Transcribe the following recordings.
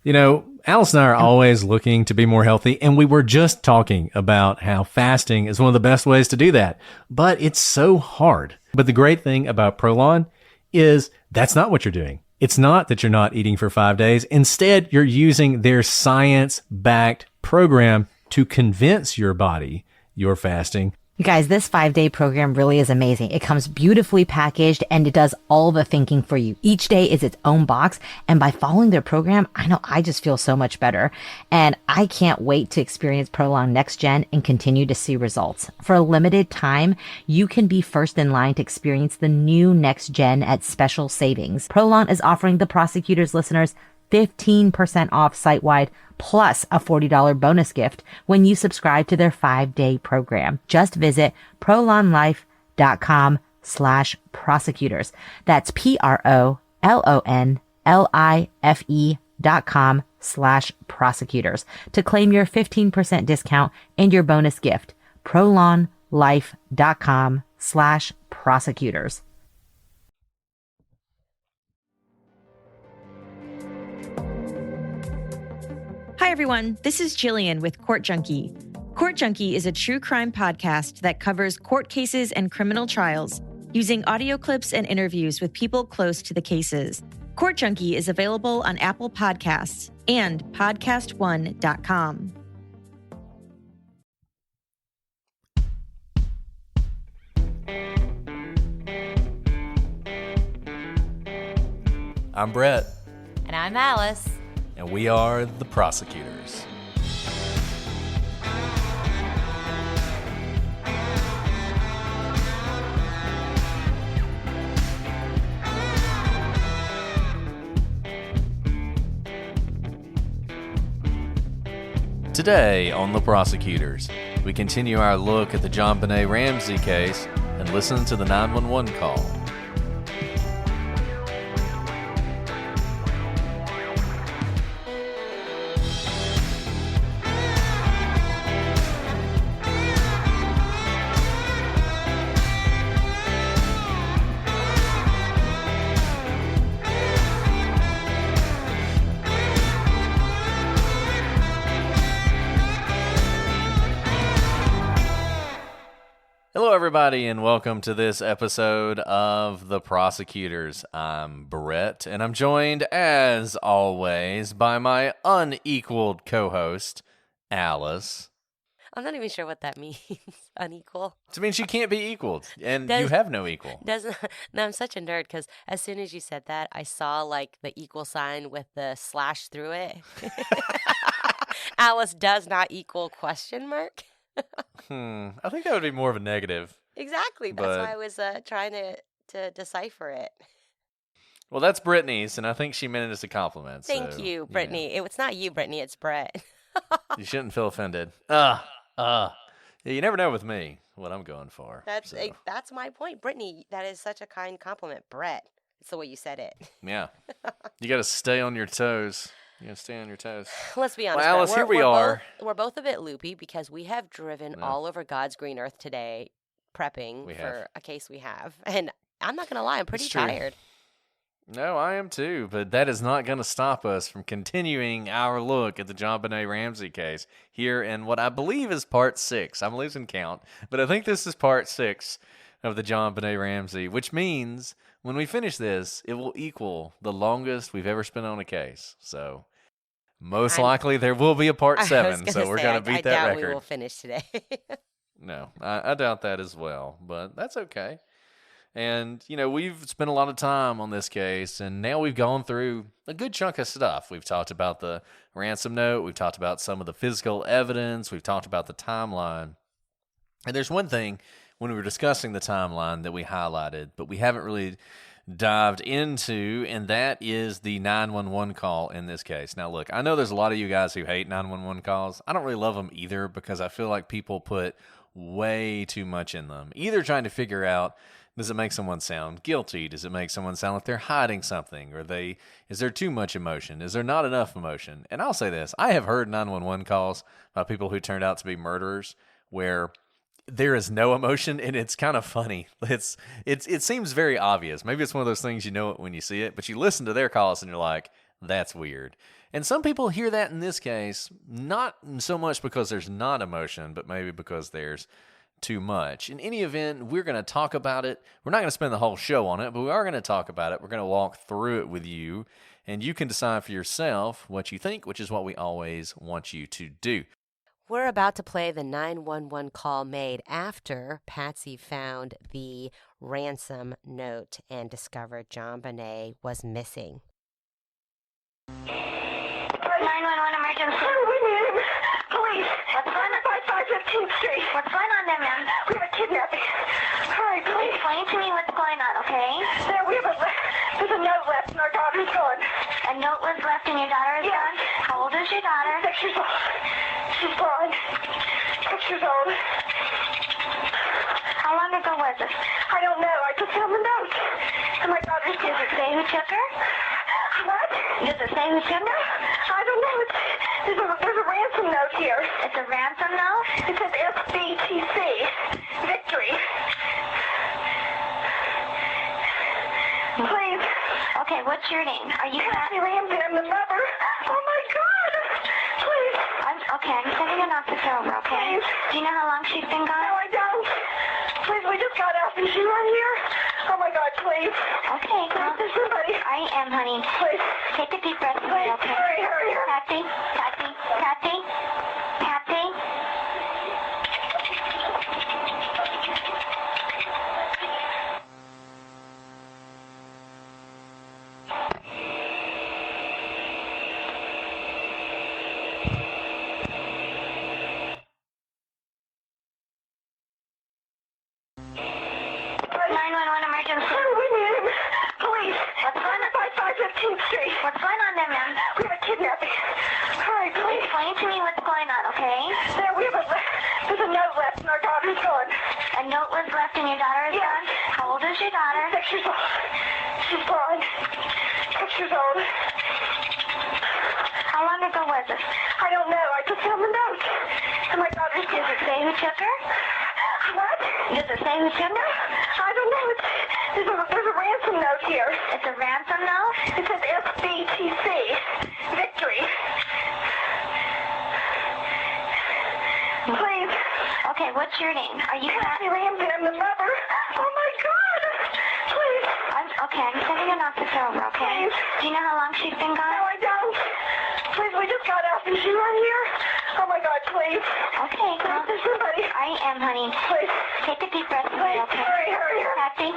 Alice and I are always looking to be more healthy, and we were just talking about how fasting is one of the best ways to do that, but it's so hard. But the great thing about Prolon is that's not what you're doing. It's not that you're not eating for 5 days. Instead, you're using their science-backed program to convince your body you're fasting. You guys, this 5-day program really is amazing. It comes beautifully packaged and it does all the thinking for you. Each day is its own box. And by following their program, I know I just feel so much better. And I can't wait to experience Prolon Next Gen and continue to see results. For a limited time, you can be first in line to experience the new Next Gen at special savings. Prolon is offering the Prosecutors listeners 15% off site-wide plus a $40 bonus gift when you subscribe to their 5-day program. Just visit prolonlife.com/prosecutors. That's PROLONLIFE.com/prosecutors to claim your 15% discount and your bonus gift. prolonlife.com/prosecutors. Hi, everyone. This is Jillian with Court Junkie. Court Junkie is a true crime podcast that covers court cases and criminal trials using audio clips and interviews with people close to the cases. Court Junkie is available on Apple Podcasts and podcastone.com. I'm Brett. And I'm Alice. And we are the Prosecutors. Today on The Prosecutors, we continue our look at the JonBenét Ramsey case and listen to the 911 call. Hello, everybody, and welcome to this episode of The Prosecutors. I'm Brett, and I'm joined, as always, by my unequaled co-host, Alice. I'm not even sure what that means, unequal. It means she can't be equaled, and you have no equal. No, I'm such a nerd, because as soon as you said that, I saw, the equal sign with the slash through it. Alice does not equal question mark. I think that would be more of a negative. Exactly. That's why I was trying to decipher it. Well, that's Brittany's, and I think she meant it as a compliment. Thank you, Brittany. Yeah. It's not you, Brittany. It's Brett. You shouldn't feel offended. You never know with me what I'm going for. That's my point, Brittany. That is such a kind compliment, Brett. It's the way you said it. Yeah. You got to stay on your toes. You gotta stay on your toes. Let's be honest. Well, Alice, here we are. We're both a bit loopy because we have driven all over God's green earth today prepping for a case we have. And I'm not going to lie, I'm pretty tired. No, I am too. But that is not going to stop us from continuing our look at the JonBenét Ramsey case here in what I believe is part 6. I'm losing count. But I think this is part 6 of the JonBenét Ramsey, which means when we finish this, it will equal the longest we've ever spent on a case. So most likely there will be a part 7, so we're going to beat that record. I doubt we will finish today. No, I doubt that as well, but that's okay. And, we've spent a lot of time on this case, and now we've gone through a good chunk of stuff. We've talked about the ransom note. We've talked about some of the physical evidence. We've talked about the timeline. And there's one thing when we were discussing the timeline that we highlighted, but we haven't really dived into, and that is the 911 call in this case. Now, look, I know there's a lot of you guys who hate 911 calls. I don't really love them either because I feel like people put way too much in them, either trying to figure out, does it make someone sound guilty? Does it make someone sound like they're hiding something? Is there too much emotion? Is there not enough emotion? And I'll say this, I have heard 911 calls by people who turned out to be murderers where there is no emotion, and it's kind of funny. It seems very obvious. Maybe it's one of those things you know it when you see it, but you listen to their calls and you're like, That's weird. And some people hear that in this case, not so much because there's not emotion, but maybe because there's too much. In any event, we're going to talk about it. We're not going to spend the whole show on it, but we are going to talk about it. We're going to walk through it with you, and you can decide for yourself what you think, which is what we always want you to do. We're about to play the 911 call made after Patsy found the ransom note and discovered JonBenét was missing. 911 emergency. We need him. Police. What's going on? 515th Street. What's going on there, ma'am? We have a kidnapping. All right, please. Explain to me what's going on, okay? There's a note left and our daughter's gone. A note was left and your daughter is gone? How old is your daughter? 6 years old. She's gone. 6 years old. How long ago was it? I don't know. I just found the note. And my daughter's gone. Does it say who took her? What? Does it say who took her? I don't know. There's a ransom note here. It's a ransom note? It says SBTC. Victory. Please. Okay, what's your name? Are you Patsy Ramsey? I'm the mother. Oh my God. Please. I'm sending an officer over, okay? Please. Do you know how long she's been gone? No, I don't. Please, we just got out. Is she right here? Oh my God, please. Okay, well, there's somebody. I am, honey. Please. Take a deep breath, please. Okay? Hurry. Patsy. Street. What's going on there, ma'am? We have a kidnapping. All right, please. Explain to me what's going on, okay? There's a note left and our daughter's gone. A note was left and your daughter is gone? How old is your daughter? 6 years old. She's gone. 6 years old. How long ago was it? I don't know. I just found the note. And my daughter's gone. Does it say who took her? What? Does it say who took her? I don't know. There's a ransom note here. It's a ransom note? It says SBTC. Victory. Please. Okay, what's your name? Are you Patsy Ramsey? I'm the mother. Oh my God. Please. I'm sending an officer over, okay? Please. Do you know how long she's been gone? No, I don't. Please, we just got out. Is she right here? Oh my God, please. Okay, well, there's somebody. I am, honey. Please. Take a deep breath, please. Okay? Hurry. Patsy.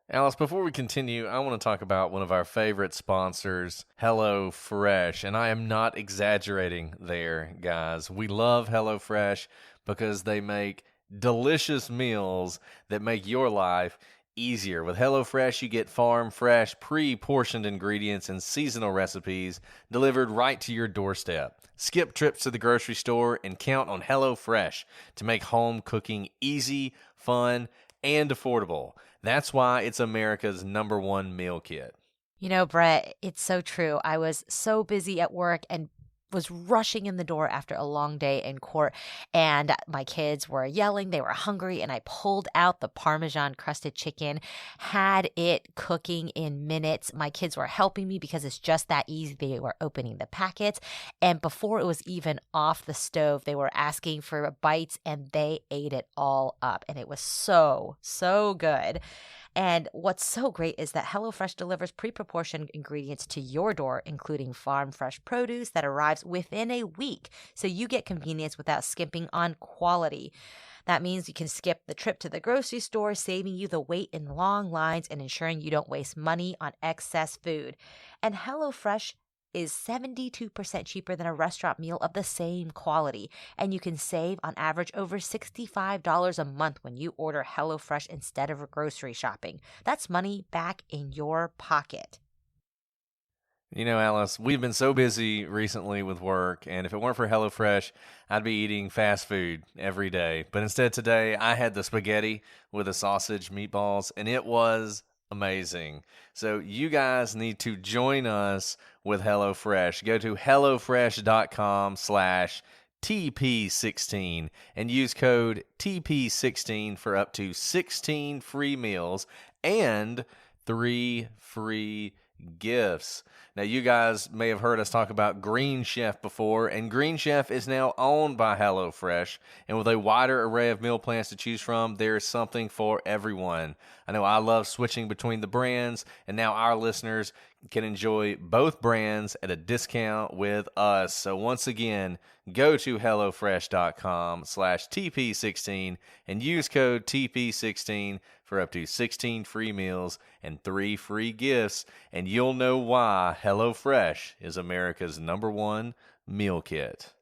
Alice, before we continue, I want to talk about one of our favorite sponsors, HelloFresh. And I am not exaggerating there, guys. We love HelloFresh because they make delicious meals that make your life easier. With HelloFresh, you get farm-fresh, pre-portioned ingredients and seasonal recipes delivered right to your doorstep. Skip trips to the grocery store and count on HelloFresh to make home cooking easy, fun, and affordable. That's why it's America's #1 meal kit. You know, Brett, it's so true. I was so busy at work and was rushing in the door after a long day in court, and my kids were yelling. They were hungry, and I pulled out the Parmesan crusted chicken, had it cooking in minutes. My kids were helping me because it's just that easy. They were opening the packets, and before it was even off the stove, they were asking for bites, and they ate it all up, and it was so good. And what's so great is that HelloFresh delivers pre-proportioned ingredients to your door, including farm fresh produce that arrives within a week. So you get convenience without skimping on quality. That means you can skip the trip to the grocery store, saving you the wait in long lines and ensuring you don't waste money on excess food. And HelloFresh is 72% cheaper than a restaurant meal of the same quality. And you can save on average over $65 a month when you order HelloFresh instead of grocery shopping. That's money back in your pocket. You know, Alice, we've been so busy recently with work, and if it weren't for HelloFresh, I'd be eating fast food every day. But instead today, I had the spaghetti with the sausage meatballs, and it was Amazing. So you guys need to join us with HelloFresh. Go to HelloFresh.com/TP16 and use code TP16 for up to 16 free meals and 3 free gifts. Now, you guys may have heard us talk about Green Chef before, and Green Chef is now owned by HelloFresh. And with a wider array of meal plans to choose from, there is something for everyone. I know I love switching between the brands, and now our listeners can enjoy both brands at a discount with us. So once again, go to HelloFresh.com/TP16 and use code TP16 for up to 16 free meals and 3 free gifts, and you'll know why HelloFresh is America's #1 meal kit.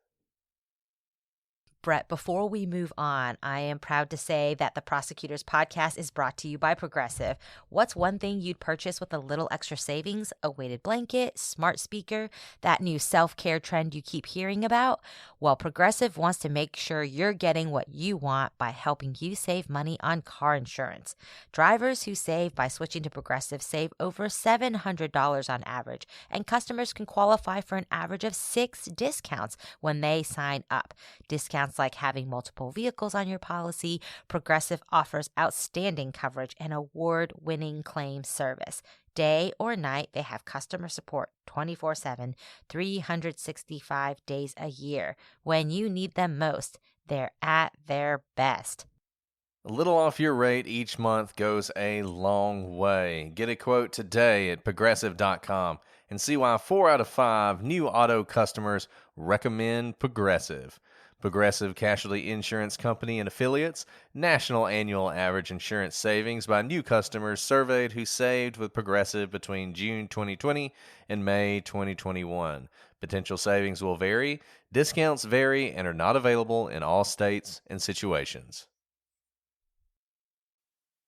Brett, before we move on, I am proud to say that the Prosecutors Podcast is brought to you by Progressive. What's one thing you'd purchase with a little extra savings? A weighted blanket, smart speaker, that new self-care trend you keep hearing about? Well, Progressive wants to make sure you're getting what you want by helping you save money on car insurance. Drivers who save by switching to Progressive save over $700 on average, and customers can qualify for an average of 6 discounts when they sign up. Discounts like having multiple vehicles on your policy. Progressive offers outstanding coverage and award-winning claim service. Day or night, they have customer support 24/7, 365 days a year. When you need them most, they're at their best. A little off your rate each month goes a long way. Get a quote today at Progressive.com and see why 4 out of 5 new auto customers recommend Progressive. Progressive Casualty Insurance Company and Affiliates. National annual average insurance savings by new customers surveyed who saved with Progressive between June 2020 and May 2021. Potential savings will vary. Discounts vary and are not available in all states and situations.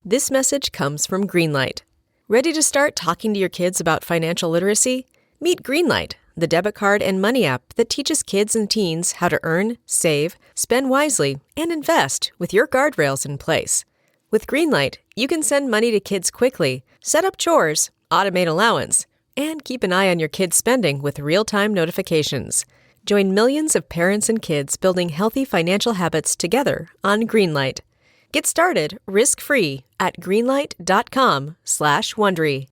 This message comes from Greenlight. Ready to start talking to your kids about financial literacy? Meet Greenlight, the debit card and money app that teaches kids and teens how to earn, save, spend wisely, and invest with your guardrails in place. With Greenlight, you can send money to kids quickly, set up chores, automate allowance, and keep an eye on your kids' spending with real-time notifications. Join millions of parents and kids building healthy financial habits together on Greenlight. Get started risk-free at greenlight.com/Wondery.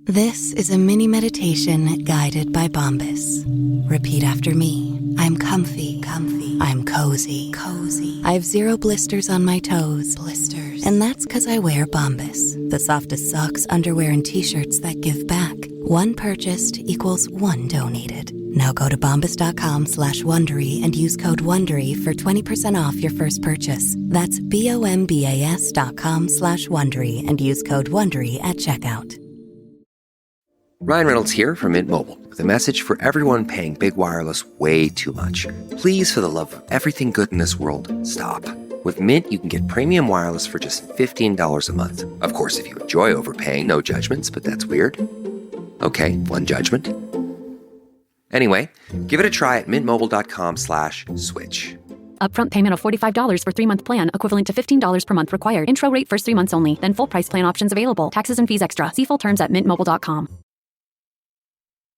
This is a mini meditation guided by Bombas. Repeat after me. I'm comfy, comfy. I'm cozy, cozy. I have 0 blisters on my toes. Blisters. And that's because I wear Bombas, the softest socks, underwear, and t-shirts that give back. One purchased equals one donated. Now go to bombas.com/Wondery and use code WONDERY for 20% off your first purchase. That's BOMBAS.com/Wondery and use code WONDERY at checkout. Ryan Reynolds here from Mint Mobile with a message for everyone paying big wireless way too much. Please, for the love of everything good in this world, stop. With Mint, you can get premium wireless for just $15 a month. Of course, if you enjoy overpaying, no judgments, but that's weird. Okay, one judgment. Anyway, give it a try at mintmobile.com/switch. Upfront payment of $45 for 3-month plan, equivalent to $15 per month required. Intro rate first 3 months only, then full price plan options available. Taxes and fees extra. See full terms at mintmobile.com.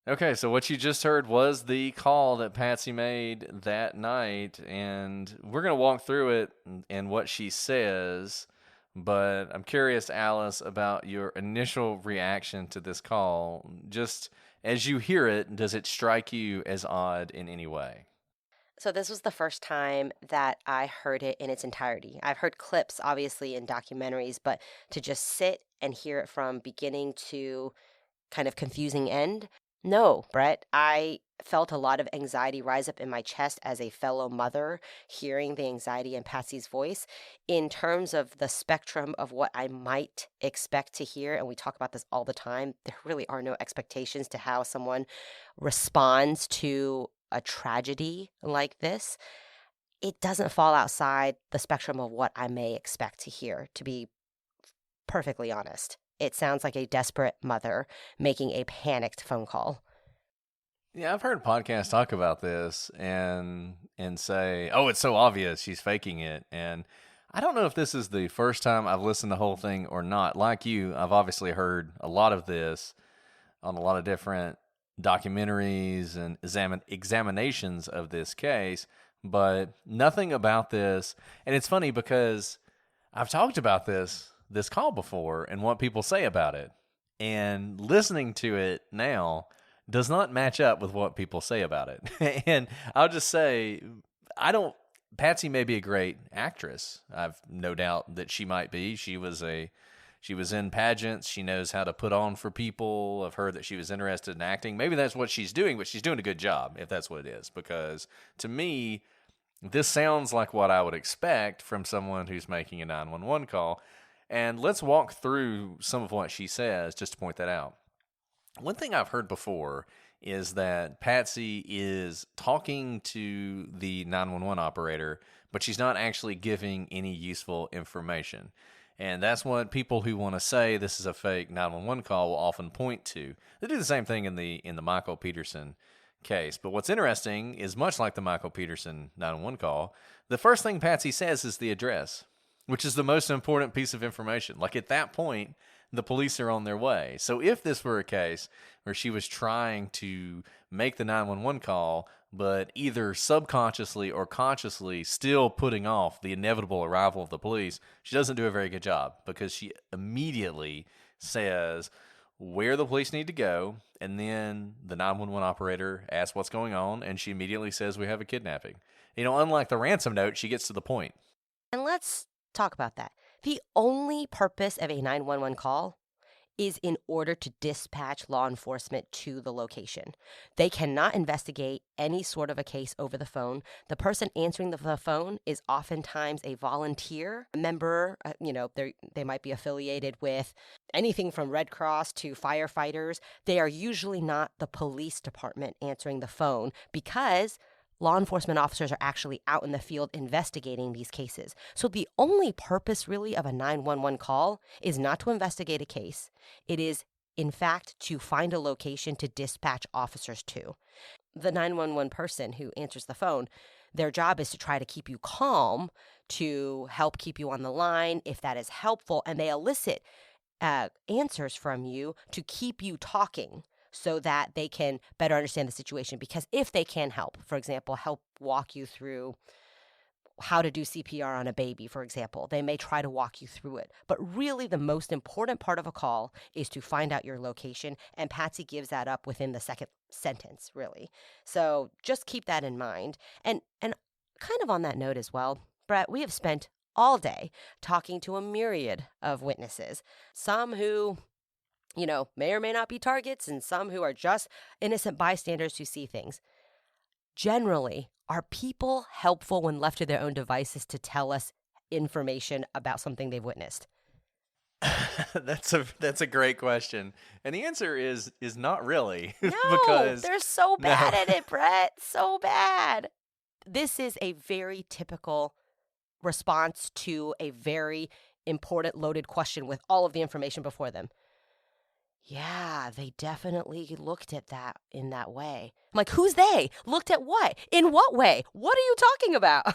Okay, so what you just heard was the call that Patsy made that night, and we're going to walk through it and what she says, but I'm curious, Alice, about your initial reaction to this call. Just as you hear it, does it strike you as odd in any way? So this was the first time that I heard it in its entirety. I've heard clips, obviously, in documentaries, but to just sit and hear it from beginning to kind of confusing end, no, Brett. I felt a lot of anxiety rise up in my chest as a fellow mother, hearing the anxiety in Patsy's voice. In terms of the spectrum of what I might expect to hear, and we talk about this all the time, there really are no expectations to how someone responds to a tragedy like this. It doesn't fall outside the spectrum of what I may expect to hear, to be perfectly honest. It sounds like a desperate mother making a panicked phone call. Yeah, I've heard podcasts talk about this and say, "Oh, it's so obvious she's faking it." And I don't know if this is the first time I've listened to the whole thing or not. Like you, I've obviously heard a lot of this on a lot of different documentaries and examinations of this case, but nothing about this. And it's funny because I've talked about this call before and what people say about it. And listening to it now does not match up with what people say about it. And I'll just say, Patsy may be a great actress. I've no doubt that she might be. She was in pageants. She knows how to put on for people. I've heard that she was interested in acting. Maybe that's what she's doing, but she's doing a good job if that's what it is. Because to me, this sounds like what I would expect from someone who's making a 911 call. And let's walk through some of what she says just to point that out. One thing I've heard before is that Patsy is talking to the 911 operator, but she's not actually giving any useful information. And that's what people who want to say this is a fake 911 call will often point to. They do the same thing in the Michael Peterson case. But what's interesting is, much like the Michael Peterson 911 call, the first thing Patsy says is the address, which is the most important piece of information. Like, at that point, the police are on their way. So if this were a case where she was trying to make the 911 call, but either subconsciously or consciously still putting off the inevitable arrival of the police, she doesn't do a very good job, because she immediately says where the police need to go, and then the 911 operator asks what's going on, and she immediately says we have a kidnapping. Unlike the ransom note, she gets to the point. And let's talk about that. The only purpose of a 911 call is in order to dispatch law enforcement to the location. They cannot investigate any sort of a case over the phone. The person answering the phone is oftentimes a volunteer member. They might be affiliated with anything from Red Cross to firefighters. They are usually not the police department answering the phone, because law enforcement officers are actually out in the field investigating these cases. So the only purpose really of a 911 call is not to investigate a case. It is, in fact, to find a location to dispatch officers to. The 911 person who answers the phone, their job is to try to keep you calm, to help keep you on the line if that is helpful, and they elicit answers from you to keep you talking, so that they can better understand the situation. Because if they can help, for example, help walk you through how to do CPR on a baby, for example, they may try to walk you through it. But really, the most important part of a call is to find out your location, and Patsy gives that up within the second sentence, really. So just keep that in mind. And kind of on that note as well, Brett, we have spent all day talking to a myriad of witnesses, some who may or may not be targets, and some who are just innocent bystanders who see things. Generally, are people helpful when left to their own devices to tell us information about something they've witnessed? That's a great question. And the answer is not really. No, because they're so bad at it, Brett. So bad. This is a very typical response to a very important loaded question with all of the information before them. Yeah, they definitely looked at that in that way. I'm like, who's they? Looked at what? In what way? What are you talking about?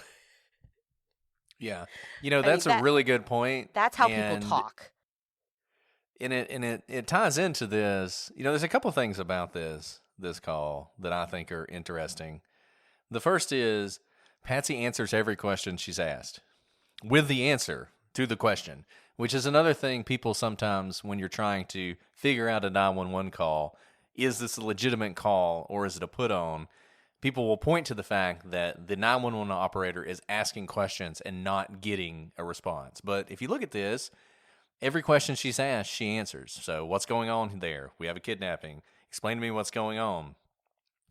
Yeah. That's a really good point. That's how people talk. And it ties into this. There's a couple things about this call that I think are interesting. The first is Patsy answers every question she's asked with the answer to the question, which is another thing people sometimes, when you're trying to figure out a 911 call, is this a legitimate call or is it a put on? People will point to the fact that the 911 operator is asking questions and not getting a response. But if you look at this, every question she's asked, she answers. So what's going on there? We have a kidnapping. Explain to me what's going on.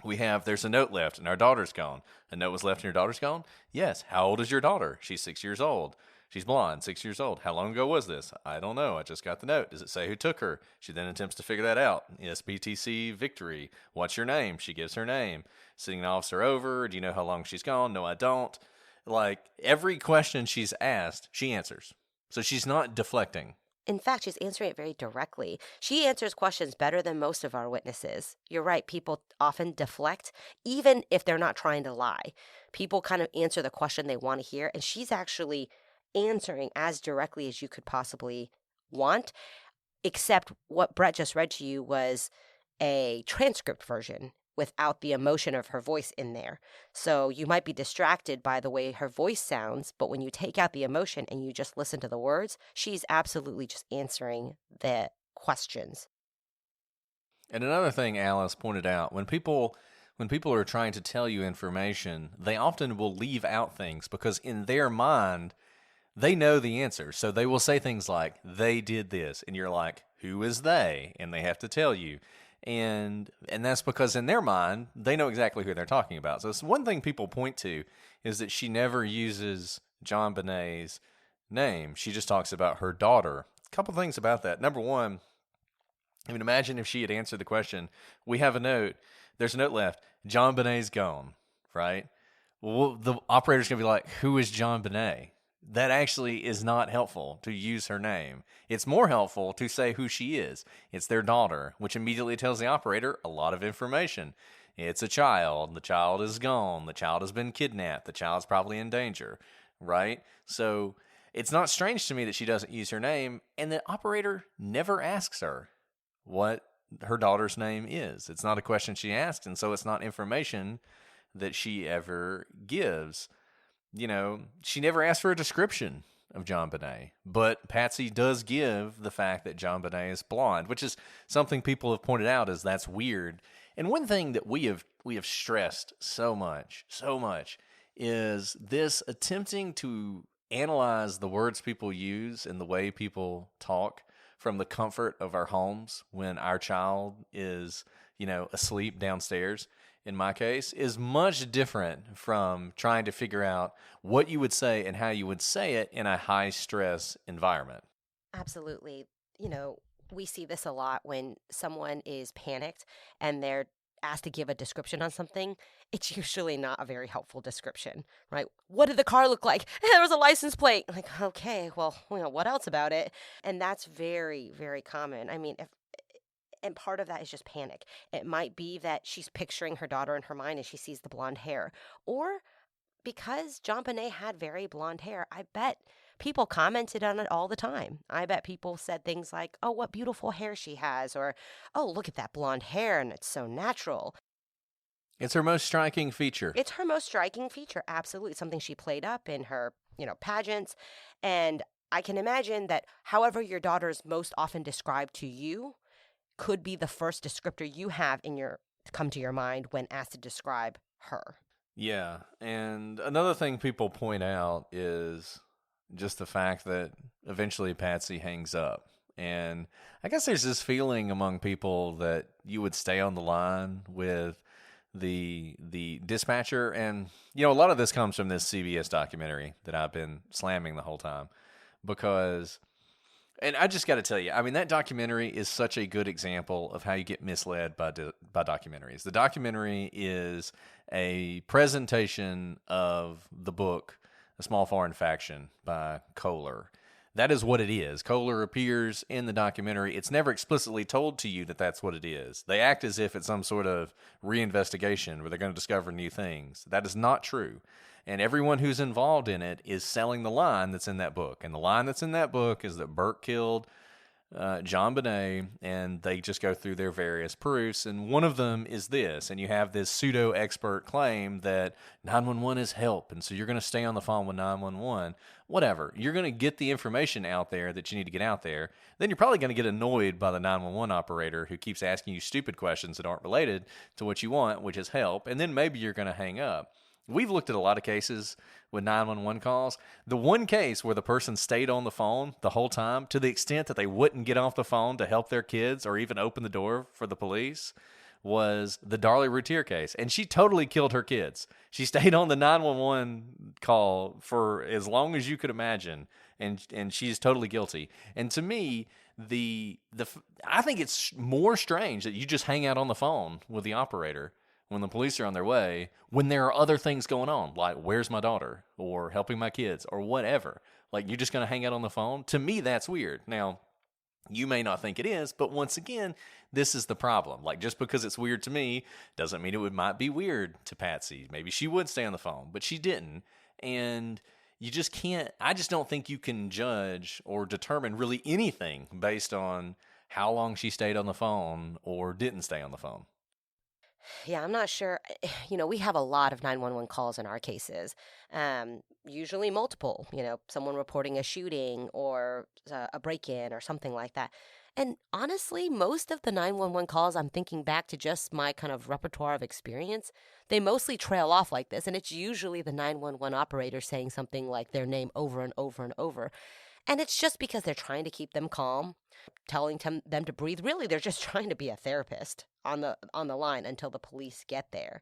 There's a note left and our daughter's gone. A note was left and your daughter's gone? Yes. How old is your daughter? She's 6 years old. She's blonde, 6 years old. How long ago was this? I don't know. I just got the note. Does it say who took her? She then attempts to figure that out. SBTC Victory. What's your name? She gives her name. Sitting an officer over. Do you know how long she's gone? No, I don't. Like, every question she's asked, she answers. So she's not deflecting. In fact, she's answering it very directly. She answers questions better than most of our witnesses. You're right. People often deflect, even if they're not trying to lie. People kind of answer the question they want to hear, and she's actually answering as directly as you could possibly want, except what Brett just read to you was a transcript version without the emotion of her voice in there. So you might be distracted by the way her voice sounds, but when you take out the emotion and you just listen to the words, she's absolutely just answering the questions. And another thing Alice pointed out, when people are trying to tell you information, they often will leave out things because in their mind, they know the answer. So they will say things like, they did this. And you're like, who is they? And they have to tell you. And that's because in their mind, they know exactly who they're talking about. So it's one thing people point to is that she never uses JonBenét's name. She just talks about her daughter. A couple things about that. Number one, I mean, imagine if she had answered the question, we have a note, there's a note left, JonBenét's gone, right? Well, the operator's going to be like, who is JonBenét? That actually is not helpful to use her name. It's more helpful to say who she is. It's their daughter, which immediately tells the operator a lot of information. It's a child. The child is gone. The child has been kidnapped. The child's probably in danger, right? So it's not strange to me that she doesn't use her name, and the operator never asks her what her daughter's name is. It's not a question she asks, and so it's not information that she ever gives. You know, she never asked for a description of JonBenét, but Patsy does give the fact that JonBenét is blonde, which is something people have pointed out as that's weird. And one thing that we have stressed so much is this attempting to analyze the words people use and the way people talk from the comfort of our homes when our child is, asleep downstairs. In my case, is much different from trying to figure out what you would say and how you would say it in a high-stress environment. Absolutely. We see this a lot when someone is panicked and they're asked to give a description on something. It's usually not a very helpful description, right? What did the car look like? There was a license plate. Like, okay, well, what else about it? And that's very, very common. I mean, and part of that is just panic. It might be that she's picturing her daughter in her mind and she sees the blonde hair. Or because JonBenét had very blonde hair, I bet people commented on it all the time. I bet people said things like, oh, what beautiful hair she has. Or, oh, look at that blonde hair and it's so natural. It's her most striking feature. It's her most striking feature, absolutely. Something she played up in her, pageants. And I can imagine that however your daughter's most often described to you could be the first descriptor you have come to your mind when asked to describe her. Yeah, and another thing people point out is just the fact that eventually Patsy hangs up. And I guess there's this feeling among people that you would stay on the line with the dispatcher. And, a lot of this comes from this CBS documentary that I've been slamming the whole time because... And I just got to tell you, I mean, that documentary is such a good example of how you get misled by documentaries. The documentary is a presentation of the book, A Small Foreign Faction by Kohler. That is what it is. Kohler appears in the documentary. It's never explicitly told to you that that's what it is. They act as if it's some sort of reinvestigation where they're going to discover new things. That is not true. And everyone who's involved in it is selling the line that's in that book. And the line that's in that book is that Burke killed JonBenét, and they just go through their various proofs. And one of them is this. And you have this pseudo-expert claim that 911 is help. And so you're going to stay on the phone with 911. Whatever. You're going to get the information out there that you need to get out there. Then you're probably going to get annoyed by the 911 operator who keeps asking you stupid questions that aren't related to what you want, which is help. And then maybe you're going to hang up. We've looked at a lot of cases with 911 calls. The one case where the person stayed on the phone the whole time to the extent that they wouldn't get off the phone to help their kids or even open the door for the police was the Darlie Routier case. And she totally killed her kids. She stayed on the 911 call for as long as you could imagine, and she's totally guilty. And to me, I think it's more strange that you just hang out on the phone with the operator when the police are on their way, when there are other things going on, like where's my daughter, or helping my kids, or whatever. Like, you're just going to hang out on the phone? To me, that's weird. Now, you may not think it is, but once again, this is the problem. Like, just because it's weird to me doesn't mean it might be weird to Patsy. Maybe she would stay on the phone, but she didn't. And you just can't, I just don't think you can judge or determine really anything based on how long she stayed on the phone or didn't stay on the phone. Yeah, I'm not sure. We have a lot of 911 calls in our cases, usually multiple, someone reporting a shooting or a break-in or something like that. And honestly, most of the 911 calls, I'm thinking back to just my kind of repertoire of experience, they mostly trail off like this. And it's usually the 911 operator saying something like their name over and over and over. And it's just because they're trying to keep them calm, telling them to breathe. Really, they're just trying to be a therapist on the line until the police get there.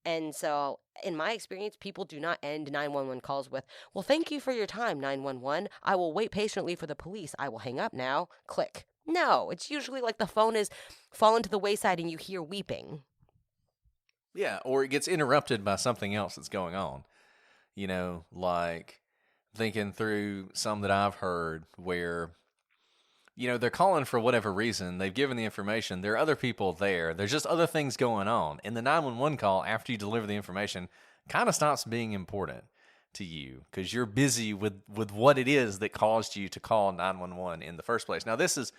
And so, in my experience, people do not end 911 calls with, "Well, thank you for your time, 911. I will wait patiently for the police. I will hang up now. Click." No, it's usually like the phone is fallen to the wayside and you hear weeping. Yeah, or it gets interrupted by something else that's going on. Like thinking through some that I've heard where, they're calling for whatever reason. They've given the information. There are other people there. There's just other things going on. And the 911 call, after you deliver the information, kind of stops being important to you because you're busy with what it is that caused you to call 911 in the first place. Now, this is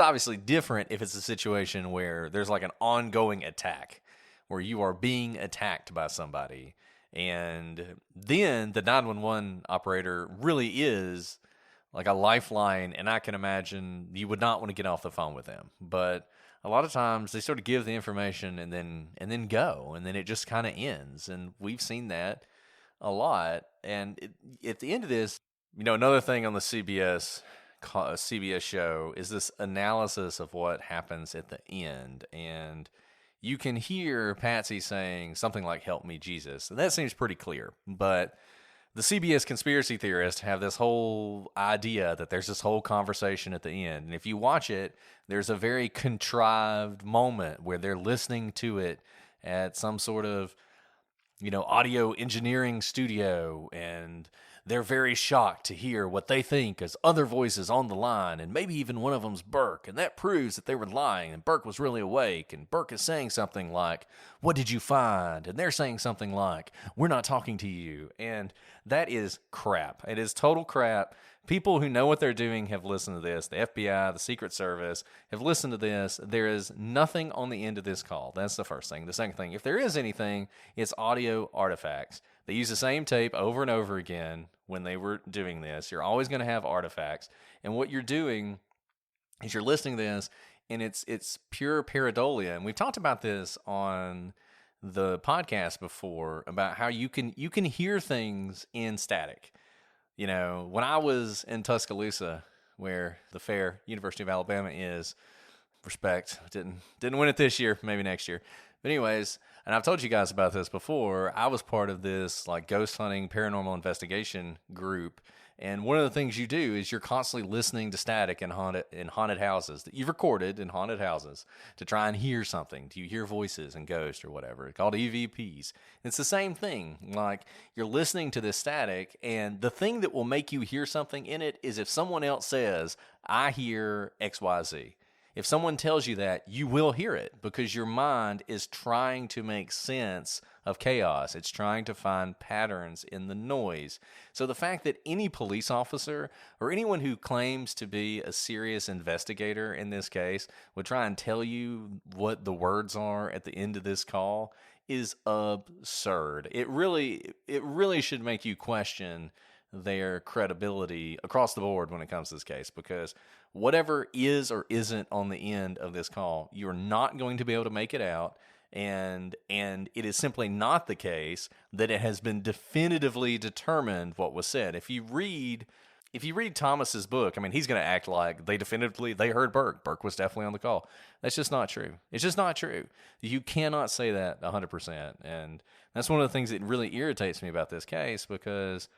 obviously different if it's a situation where there's like an ongoing attack, where you are being attacked by somebody. And then the 911 operator really is like a lifeline, and I can imagine you would not want to get off the phone with them. But a lot of times they sort of give the information and then go, and then it just kind of ends. And we've seen that a lot. And at the end of this, another thing on the CBS show is this analysis of what happens at the end. And you can hear Patsy saying something like, "Help me, Jesus." And that seems pretty clear. But the CBS conspiracy theorists have this whole idea that there's this whole conversation at the end. And if you watch it, there's a very contrived moment where they're listening to it at some sort of, audio engineering studio, and they're very shocked to hear what they think is other voices on the line, and maybe even one of them's Burke, and that proves that they were lying, and Burke was really awake, and Burke is saying something like, "What did you find?" And they're saying something like, "We're not talking to you." And that is crap. It is total crap. People who know what they're doing have listened to this. The FBI, the Secret Service have listened to this. There is nothing on the end of this call. That's the first thing. The second thing, if there is anything, it's audio artifacts. They use the same tape over and over again when they were doing this. You're always going to have artifacts. And what you're doing is you're listening to this, and it's pure pareidolia. And we've talked about this on the podcast before about how you can hear things in static. When I was in Tuscaloosa, where the fair University of Alabama is, respect, didn't win it this year, maybe next year. But anyways, and I've told you guys about this before, I was part of this like ghost hunting paranormal investigation group. And one of the things you do is you're constantly listening to static in haunted houses that you've recorded in haunted houses to try and hear something. Do you hear voices and ghosts or whatever? It's called EVPs. And it's the same thing. Like you're listening to this static, and the thing that will make you hear something in it is if someone else says, "I hear XYZ." If someone tells you that, you will hear it because your mind is trying to make sense of chaos. It's trying to find patterns in the noise. So the fact that any police officer or anyone who claims to be a serious investigator in this case would try and tell you what the words are at the end of this call is absurd. It really should make you question their credibility across the board when it comes to this case, because whatever is or isn't on the end of this call, you're not going to be able to make it out. And it is simply not the case that it has been definitively determined what was said. If you read Thomas's book, I mean, he's going to act like they heard Burke. Burke was definitely on the call. That's just not true. It's just not true. You cannot say that 100%. And that's one of the things that really irritates me about this case, because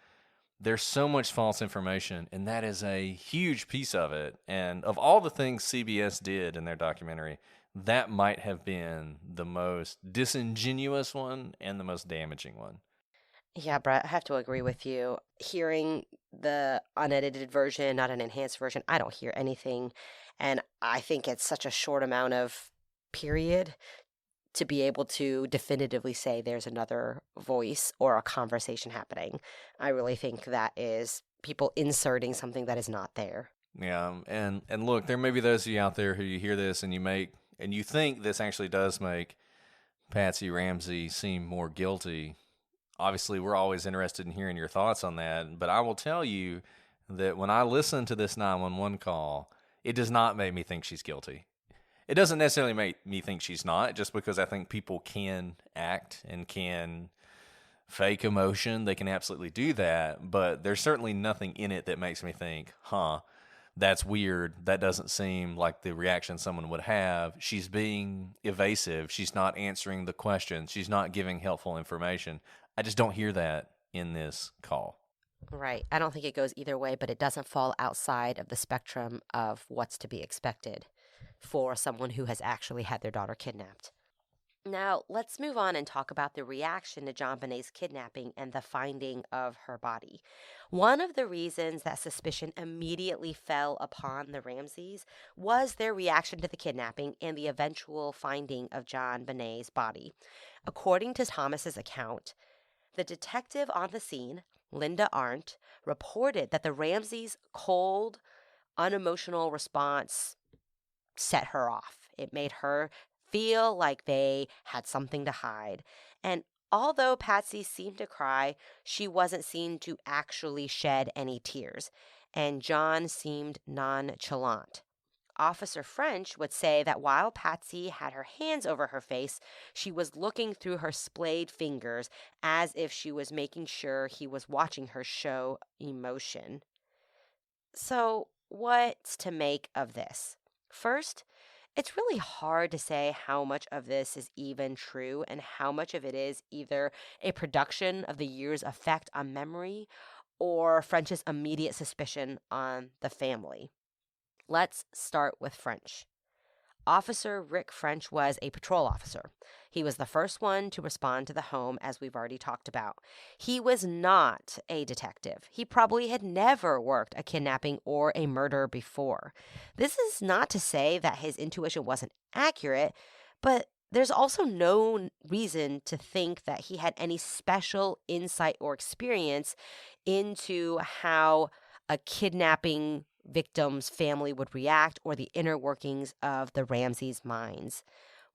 there's so much false information, and that is a huge piece of it. And of all the things CBS did in their documentary, that might have been the most disingenuous one and the most damaging one. Yeah, Brett, I have to agree with you. Hearing the unedited version, not an enhanced version, I don't hear anything. And I think it's such a short amount of period to be able to definitively say there's another voice or a conversation happening. I really think that is people inserting something that is not there. Yeah, and look, there may be those of you out there who you hear this and you think this actually does make Patsy Ramsey seem more guilty. Obviously, we're always interested in hearing your thoughts on that, but I will tell you that when I listen to this 911 call, it does not make me think she's guilty. It doesn't necessarily make me think she's not, just because I think people can act and can fake emotion. They can absolutely do that, but there's certainly nothing in it that makes me think, that's weird. That doesn't seem like the reaction someone would have. She's being evasive. She's not answering the questions. She's not giving helpful information. I just don't hear that in this call. Right. I don't think it goes either way, but it doesn't fall outside of the spectrum of what's to be expected for someone who has actually had their daughter kidnapped. Now, let's move on and talk about the reaction to JonBenét's kidnapping and the finding of her body. One of the reasons that suspicion immediately fell upon the Ramseys was their reaction to the kidnapping and the eventual finding of JonBenét's body. According to Thomas's account, the detective on the scene, Linda Arndt, reported that the Ramseys' cold, unemotional response set her off. It made her feel like they had something to hide. And although Patsy seemed to cry, she wasn't seen to actually shed any tears. And John seemed nonchalant. Officer French would say that while Patsy had her hands over her face, she was looking through her splayed fingers as if she was making sure he was watching her show emotion. So, what's to make of this? First, it's really hard to say how much of this is even true and how much of it is either a production of the year's effect on memory or French's immediate suspicion on the family. Let's start with French. Officer Rick French was a patrol officer. He was the first one to respond to the home, as we've already talked about. He was not a detective. He probably had never worked a kidnapping or a murder before. This is not to say that his intuition wasn't accurate, but there's also no reason to think that he had any special insight or experience into how a kidnapping victim's family would react or the inner workings of the Ramseys' minds.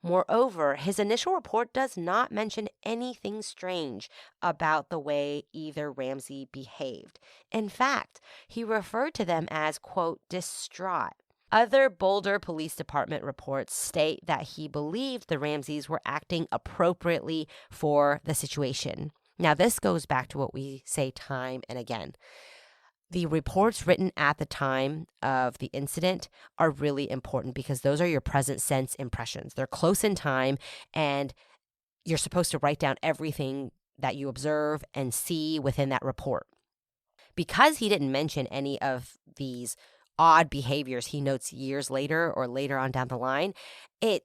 Moreover, his initial report does not mention anything strange about the way either Ramsey behaved. In fact, he referred to them as, quote, distraught. Other Boulder Police Department reports state that he believed the Ramseys were acting appropriately for the situation. Now, this goes back to what we say time and again. The reports written at the time of the incident are really important because those are your present sense impressions. They're close in time, and you're supposed to write down everything that you observe and see within that report. Because he didn't mention any of these odd behaviors he notes years later or later on down the line, it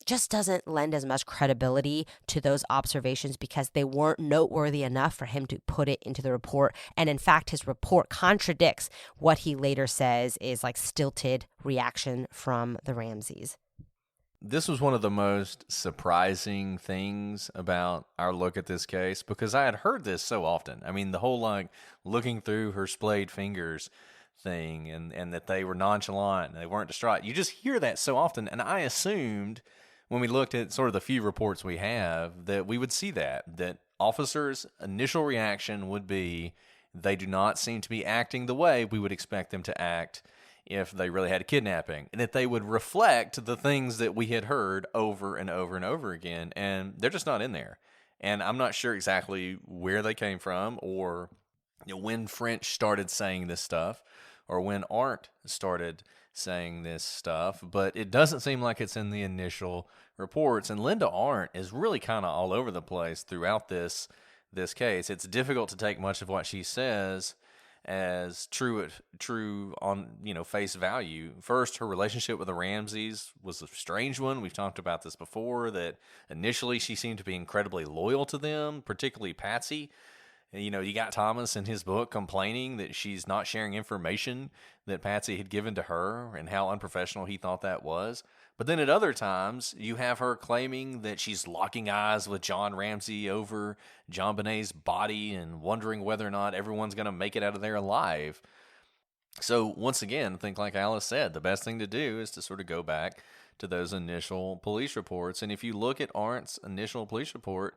just doesn't lend as much credibility to those observations because they weren't noteworthy enough for him to put it into the report. And in fact, his report contradicts what he later says is like stilted reaction from the Ramseys. This was one of the most surprising things about our look at this case because I had heard this so often. I mean, the whole like looking through her splayed fingers thing and that they were nonchalant and they weren't distraught. You just hear that so often. And I assumed when we looked at sort of the few reports we have that we would see that officers' initial reaction would be they do not seem to be acting the way we would expect them to act if they really had a kidnapping, and that they would reflect the things that we had heard over and over and over again, and they're just not in there. And I'm not sure exactly where they came from or when French started saying this stuff or when Arndt started saying this stuff, but it doesn't seem like it's in the initial reports. And Linda Arndt is really kind of all over the place throughout this case. It's difficult to take much of what she says as true on face value. First, her relationship with the Ramseys was a strange one. We've talked about this before, that initially she seemed to be incredibly loyal to them, particularly Patsy. You got Thomas in his book complaining that she's not sharing information that Patsy had given to her and how unprofessional he thought that was. But then at other times, you have her claiming that she's locking eyes with John Ramsey over JonBenét's body and wondering whether or not everyone's going to make it out of there alive. So once again, I think like Alice said, the best thing to do is to sort of go back to those initial police reports. And if you look at Arndt's initial police report,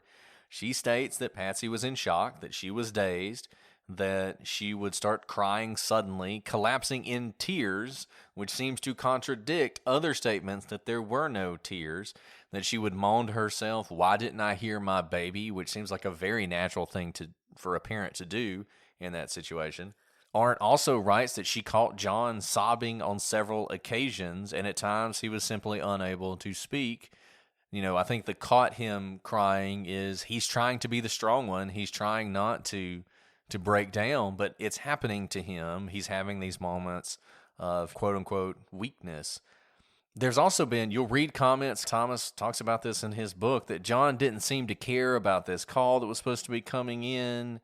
she states that Patsy was in shock, that she was dazed, that she would start crying suddenly, collapsing in tears, which seems to contradict other statements that there were no tears, that she would moan to herself, "Why didn't I hear my baby?" which seems like a very natural thing for a parent to do in that situation. Arndt also writes that she caught John sobbing on several occasions, and at times he was simply unable to speak. I think the caught him crying is he's trying to be the strong one. He's trying not to break down, but it's happening to him. He's having these moments of quote-unquote weakness. There's also been, you'll read comments, Thomas talks about this in his book, that John didn't seem to care about this call that was supposed to be coming in,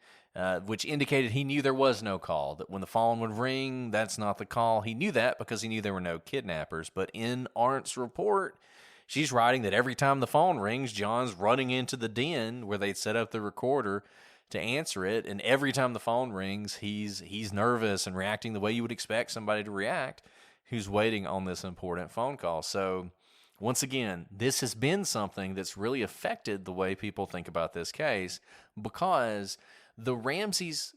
which indicated he knew there was no call, that when the phone would ring, that's not the call. He knew that because he knew there were no kidnappers. But in Arndt's report, she's writing that every time the phone rings, John's running into the den where they'd set up the recorder to answer it, and every time the phone rings, he's nervous and reacting the way you would expect somebody to react who's waiting on this important phone call. So once again, this has been something that's really affected the way people think about this case, because the Ramseys,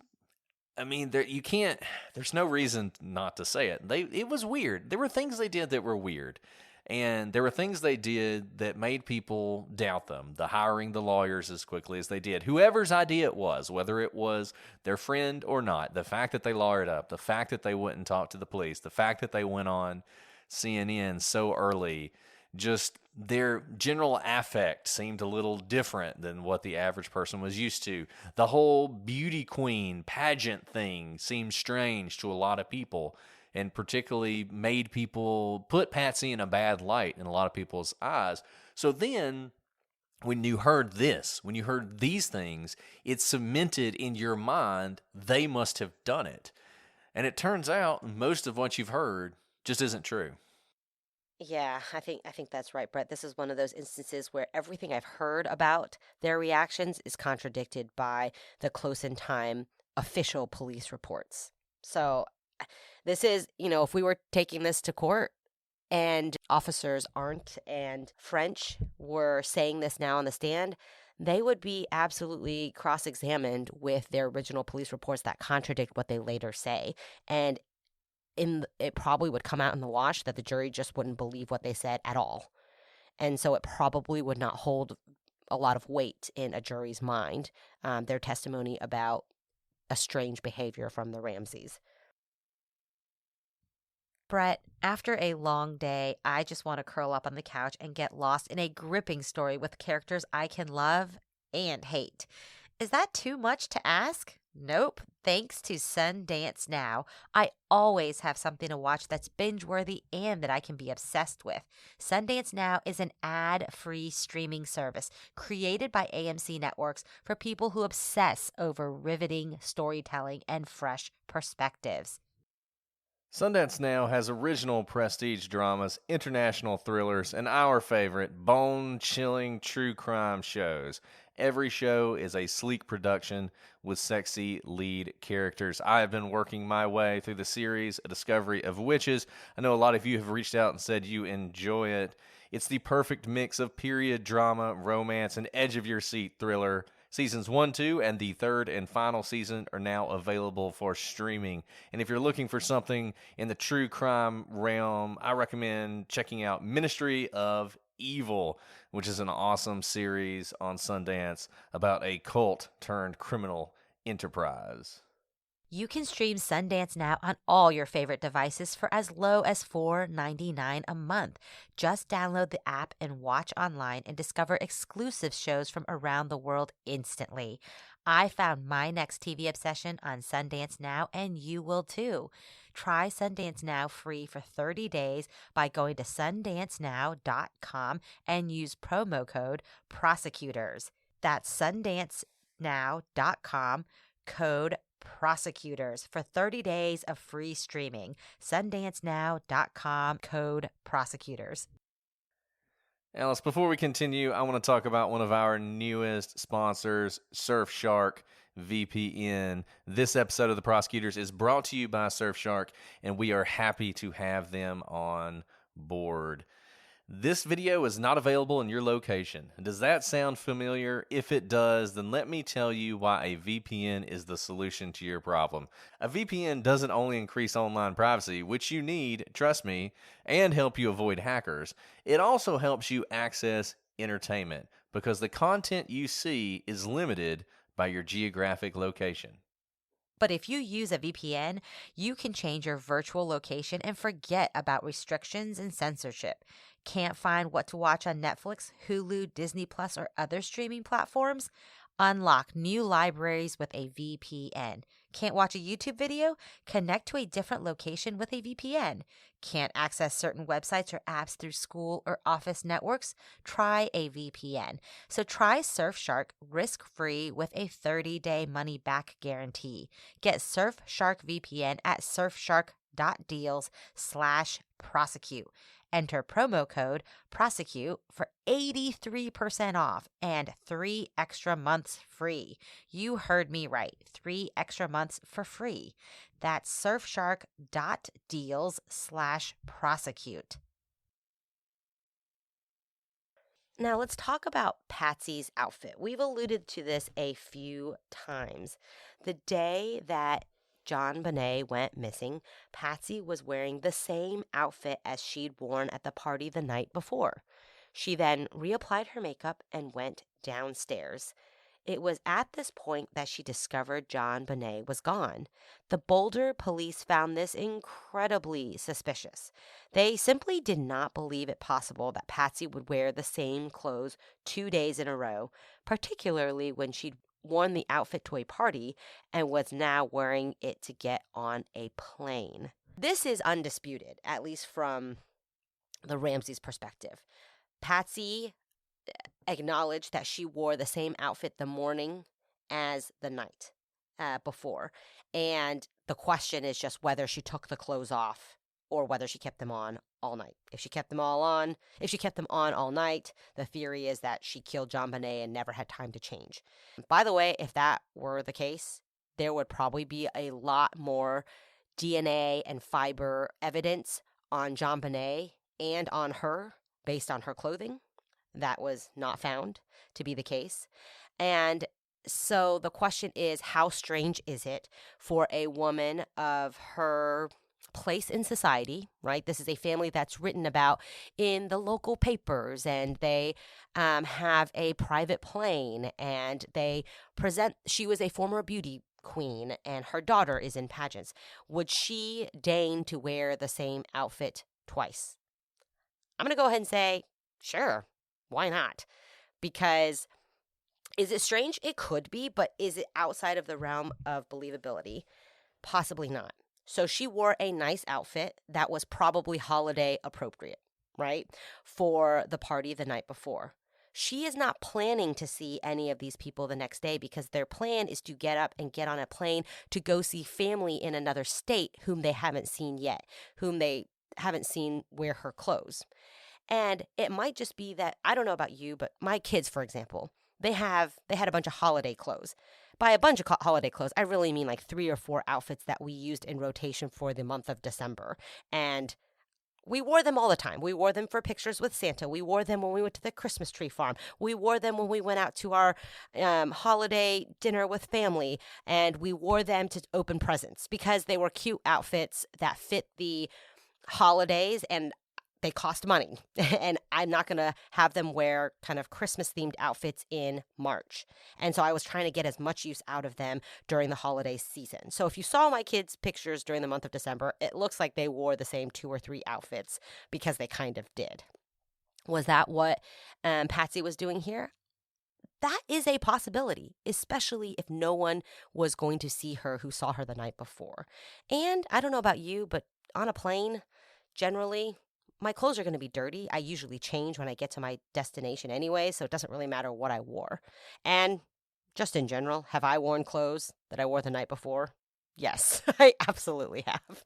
there's no reason not to say it. It was weird. There were things they did that were weird. And there were things they did that made people doubt them. The hiring the lawyers as quickly as they did. Whoever's idea it was, whether it was their friend or not, the fact that they lawyered up, the fact that they went and talked to the police, the fact that they went on CNN so early, just their general affect seemed a little different than what the average person was used to. The whole beauty queen pageant thing seemed strange to a lot of people, and particularly made people put Patsy in a bad light in a lot of people's eyes. So then, when you heard these things, it cemented in your mind they must have done it. And it turns out most of what you've heard just isn't true. Yeah, I think that's right, Brett. This is one of those instances where everything I've heard about their reactions is contradicted by the close in time official police reports. So this is, if we were taking this to court and officers Arndt and French were saying this now on the stand, they would be absolutely cross-examined with their original police reports that contradict what they later say. And it probably would come out in the wash that the jury just wouldn't believe what they said at all. And so it probably would not hold a lot of weight in a jury's mind, their testimony about a strange behavior from the Ramseys. Brett, after a long day, I just want to curl up on the couch and get lost in a gripping story with characters I can love and hate. Is that too much to ask? Nope. Thanks to Sundance Now, I always have something to watch that's binge-worthy and that I can be obsessed with. Sundance Now is an ad-free streaming service created by AMC Networks for people who obsess over riveting storytelling and fresh perspectives. Sundance Now has original prestige dramas, international thrillers, and our favorite, bone-chilling true crime shows. Every show is a sleek production with sexy lead characters. I have been working my way through the series, A Discovery of Witches. I know a lot of you have reached out and said you enjoy it. It's the perfect mix of period drama, romance, and edge-of-your-seat thriller. Seasons 1, 2, and the third and final season are now available for streaming. And if you're looking for something in the true crime realm, I recommend checking out Ministry of Evil, which is an awesome series on Sundance about a cult-turned-criminal enterprise. You can stream Sundance Now on all your favorite devices for as low as $4.99 a month. Just download the app and watch online and discover exclusive shows from around the world instantly. I found my next TV obsession on Sundance Now, and you will too. Try Sundance Now free for 30 days by going to sundancenow.com and use promo code prosecutors. That's sundancenow.com, code prosecutors for 30 days of free streaming. sundancenow.com, code prosecutors. Alice, before we continue, I want to talk about one of our newest sponsors, Surfshark VPN. This episode of The Prosecutors is brought to you by Surfshark, and we are happy to have them on board. This video is not available in your location. Does that sound familiar? If it does, then let me tell you why a VPN is the solution to your problem. A VPN doesn't only increase online privacy, which you need, trust me, and help you avoid hackers. It also helps you access entertainment because the content you see is limited by your geographic location. But if you use a VPN, you can change your virtual location and forget about restrictions and censorship. Can't find what to watch on Netflix, Hulu, Disney Plus, or other streaming platforms? Unlock new libraries with a VPN. Can't watch a YouTube video? Connect to a different location with a VPN. Can't access certain websites or apps through school or office networks? Try a VPN. So try Surfshark risk-free with a 30-day money-back guarantee. Get Surfshark VPN at surfshark.deals/prosecute. Enter promo code PROSECUTE for 83% off and 3 extra months free. You heard me right. 3 extra months for free. That's surfshark.deals/prosecute. Now let's talk about Patsy's outfit. We've alluded to this a few times. The day that JonBenét went missing, Patsy was wearing the same outfit as she'd worn at the party the night before. She then reapplied her makeup and went downstairs. It was at this point that she discovered JonBenét was gone. The Boulder police found this incredibly suspicious. They simply did not believe it possible that Patsy would wear the same clothes 2 days in a row, particularly when she'd worn the outfit to a party and was now wearing it to get on a plane. This is undisputed, at least from the Ramseys' perspective. Patsy acknowledged that she wore the same outfit the morning as the night before. And the question is just whether she took the clothes off or whether she kept them on all night. If she kept them on all night, the theory is that she killed JonBenét and never had time to change. By the way, if that were the case, there would probably be a lot more DNA and fiber evidence on JonBenét and on her based on her clothing. That was not found to be the case. And so the question is, how strange is it for a woman of her place in society, right? This is a family that's written about in the local papers, and they have a private plane, and she was a former beauty queen, and her daughter is in pageants. Would she deign to wear the same outfit twice? I'm going to go ahead and say, sure, why not? Because is it strange? It could be, but is it outside of the realm of believability? Possibly not. So she wore a nice outfit that was probably holiday appropriate, right, for the party the night before. She is not planning to see any of these people the next day because their plan is to get up and get on a plane to go see family in another state whom they haven't seen yet, whom they haven't seen wear her clothes. And it might just be that, I don't know about you, but my kids, for example, they had a bunch of holiday clothes. By a bunch of holiday clothes, I really mean like 3 or 4 outfits that we used in rotation for the month of December. And we wore them all the time. We wore them for pictures with Santa. We wore them when we went to the Christmas tree farm. We wore them when we went out to our holiday dinner with family. And we wore them to open presents because they were cute outfits that fit the holidays, and they cost money. And I'm not going to have them wear kind of Christmas-themed outfits in March. And so I was trying to get as much use out of them during the holiday season. So if you saw my kids' pictures during the month of December, it looks like they wore the same 2 or 3 outfits because they kind of did. Was that what Patsy was doing here? That is a possibility, especially if no one was going to see her who saw her the night before. And I don't know about you, but on a plane, generally, my clothes are going to be dirty. I usually change when I get to my destination anyway, so it doesn't really matter what I wore. And just in general, have I worn clothes that I wore the night before? Yes, I absolutely have.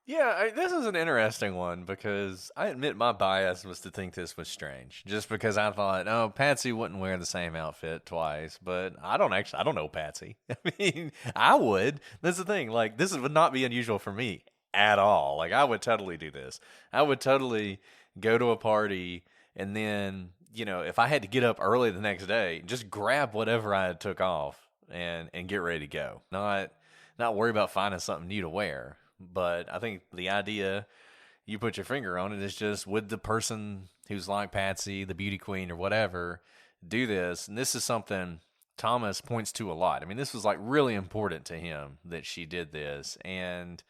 Yeah, this is an interesting one because I admit my bias was to think this was strange. Just because I thought, oh, Patsy wouldn't wear the same outfit twice, but I don't know Patsy. I mean, I would. That's the thing. Like, this would not be unusual for me at all. Like, I would totally do this. I would totally go to a party and then, if I had to get up early the next day, just grab whatever I had took off and get ready to go. Not worry about finding something new to wear. But I think the idea you put your finger on it is just, would the person who's like Patsy, the beauty queen or whatever, do this? And this is something Thomas points to a lot. I mean, this was like really important to him that she did this. And,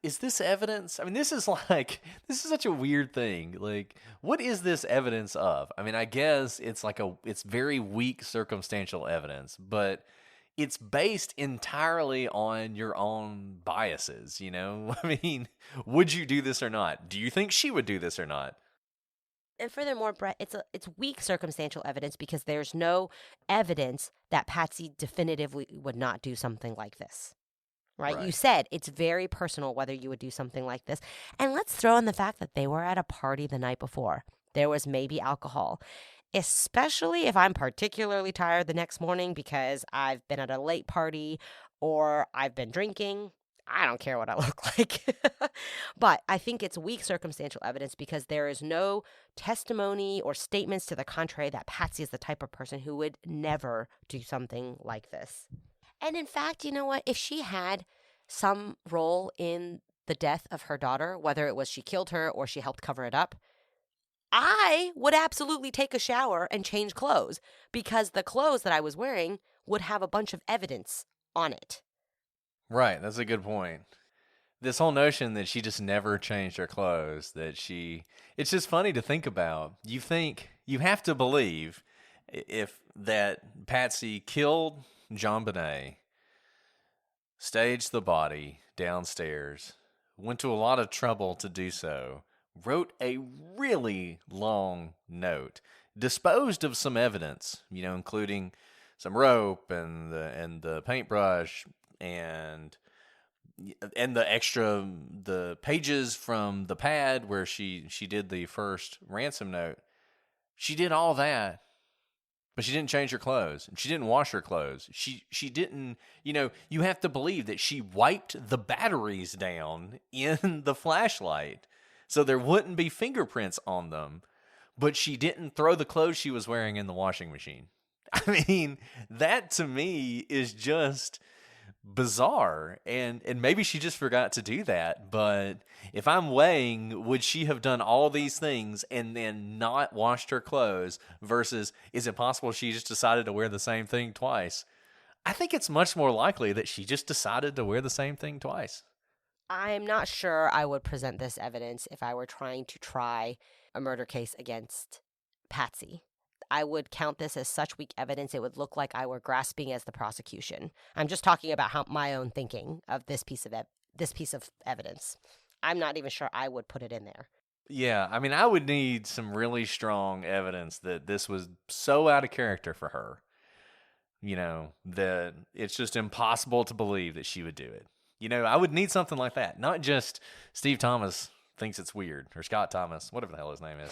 is this evidence? I mean, this is such a weird thing. Like, what is this evidence of? I mean, I guess it's it's very weak circumstantial evidence, but it's based entirely on your own biases, I mean, would you do this or not? Do you think she would do this or not? And furthermore, Brett, it's weak circumstantial evidence because there's no evidence that Patsy definitively would not do something like this. Right? You said it's very personal whether you would do something like this. And let's throw in the fact that they were at a party the night before. There was maybe alcohol. Especially if I'm particularly tired the next morning because I've been at a late party or I've been drinking. I don't care what I look like. But I think it's weak circumstantial evidence because there is no testimony or statements to the contrary that Patsy is the type of person who would never do something like this. And in fact, you know what? If she had some role in the death of her daughter, whether it was she killed her or she helped cover it up, I would absolutely take a shower and change clothes because the clothes that I was wearing would have a bunch of evidence on it. Right, that's a good point. This whole notion that she just never changed her clothes, it's just funny to think about. You have to believe that Patsy killed JonBenét, staged the body downstairs, went to a lot of trouble to do so, wrote a really long note, disposed of some evidence, including some rope and the paintbrush and the pages from the pad where she did the first ransom note. She did all that, but she didn't change her clothes. She didn't wash her clothes. She didn't, you have to believe that she wiped the batteries down in the flashlight so there wouldn't be fingerprints on them, but she didn't throw the clothes she was wearing in the washing machine. I mean, that to me is just bizarre, and maybe she just forgot to do that. But if I'm weighing, would she have done all these things and then not washed her clothes versus is it possible she just decided to wear the same thing twice? I think it's much more likely that she just decided to wear the same thing twice. I'm not sure I would present this evidence if I were trying to try a murder case against Patsy. I would count this as such weak evidence, it would look like I were grasping as the prosecution. I'm just talking about my own thinking of this piece of evidence. I'm not even sure I would put it in there. Yeah, I mean, I would need some really strong evidence that this was so out of character for her, that it's just impossible to believe that she would do it. I would need something like that. Not just Steve Thomas thinks it's weird, or Scott Thomas, whatever the hell his name is.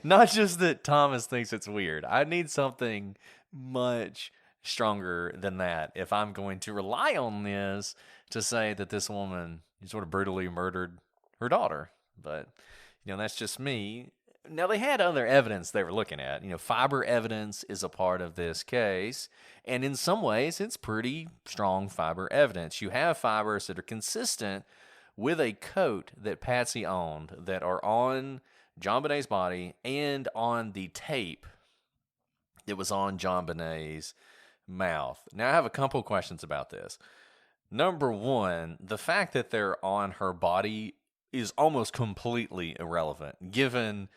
not just that Thomas thinks it's weird. I need something much stronger than that if I'm going to rely on this to say that this woman sort of brutally murdered her daughter. But, that's just me. Now, they had other evidence they were looking at. Fiber evidence is a part of this case, and in some ways, it's pretty strong fiber evidence. You have fibers that are consistent with a coat that Patsy owned that are on JonBenét's body and on the tape that was on JonBenét's mouth. Now, I have a couple questions about this. Number one, the fact that they're on her body is almost completely irrelevant, given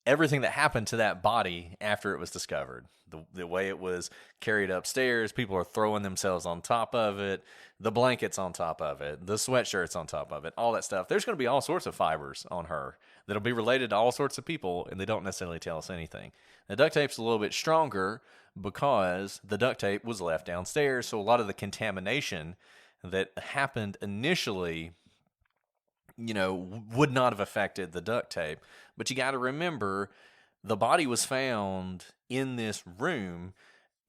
everything that happened to that body after it was discovered. The way it was carried upstairs, people are throwing themselves on top of it, the blankets on top of it, the sweatshirts on top of it, all that stuff. There's going to be all sorts of fibers on her that'll be related to all sorts of people, and they don't necessarily tell us anything. The duct tape's a little bit stronger because the duct tape was left downstairs, so a lot of the contamination that happened initially, would not have affected the duct tape. But you got to remember, the body was found in this room,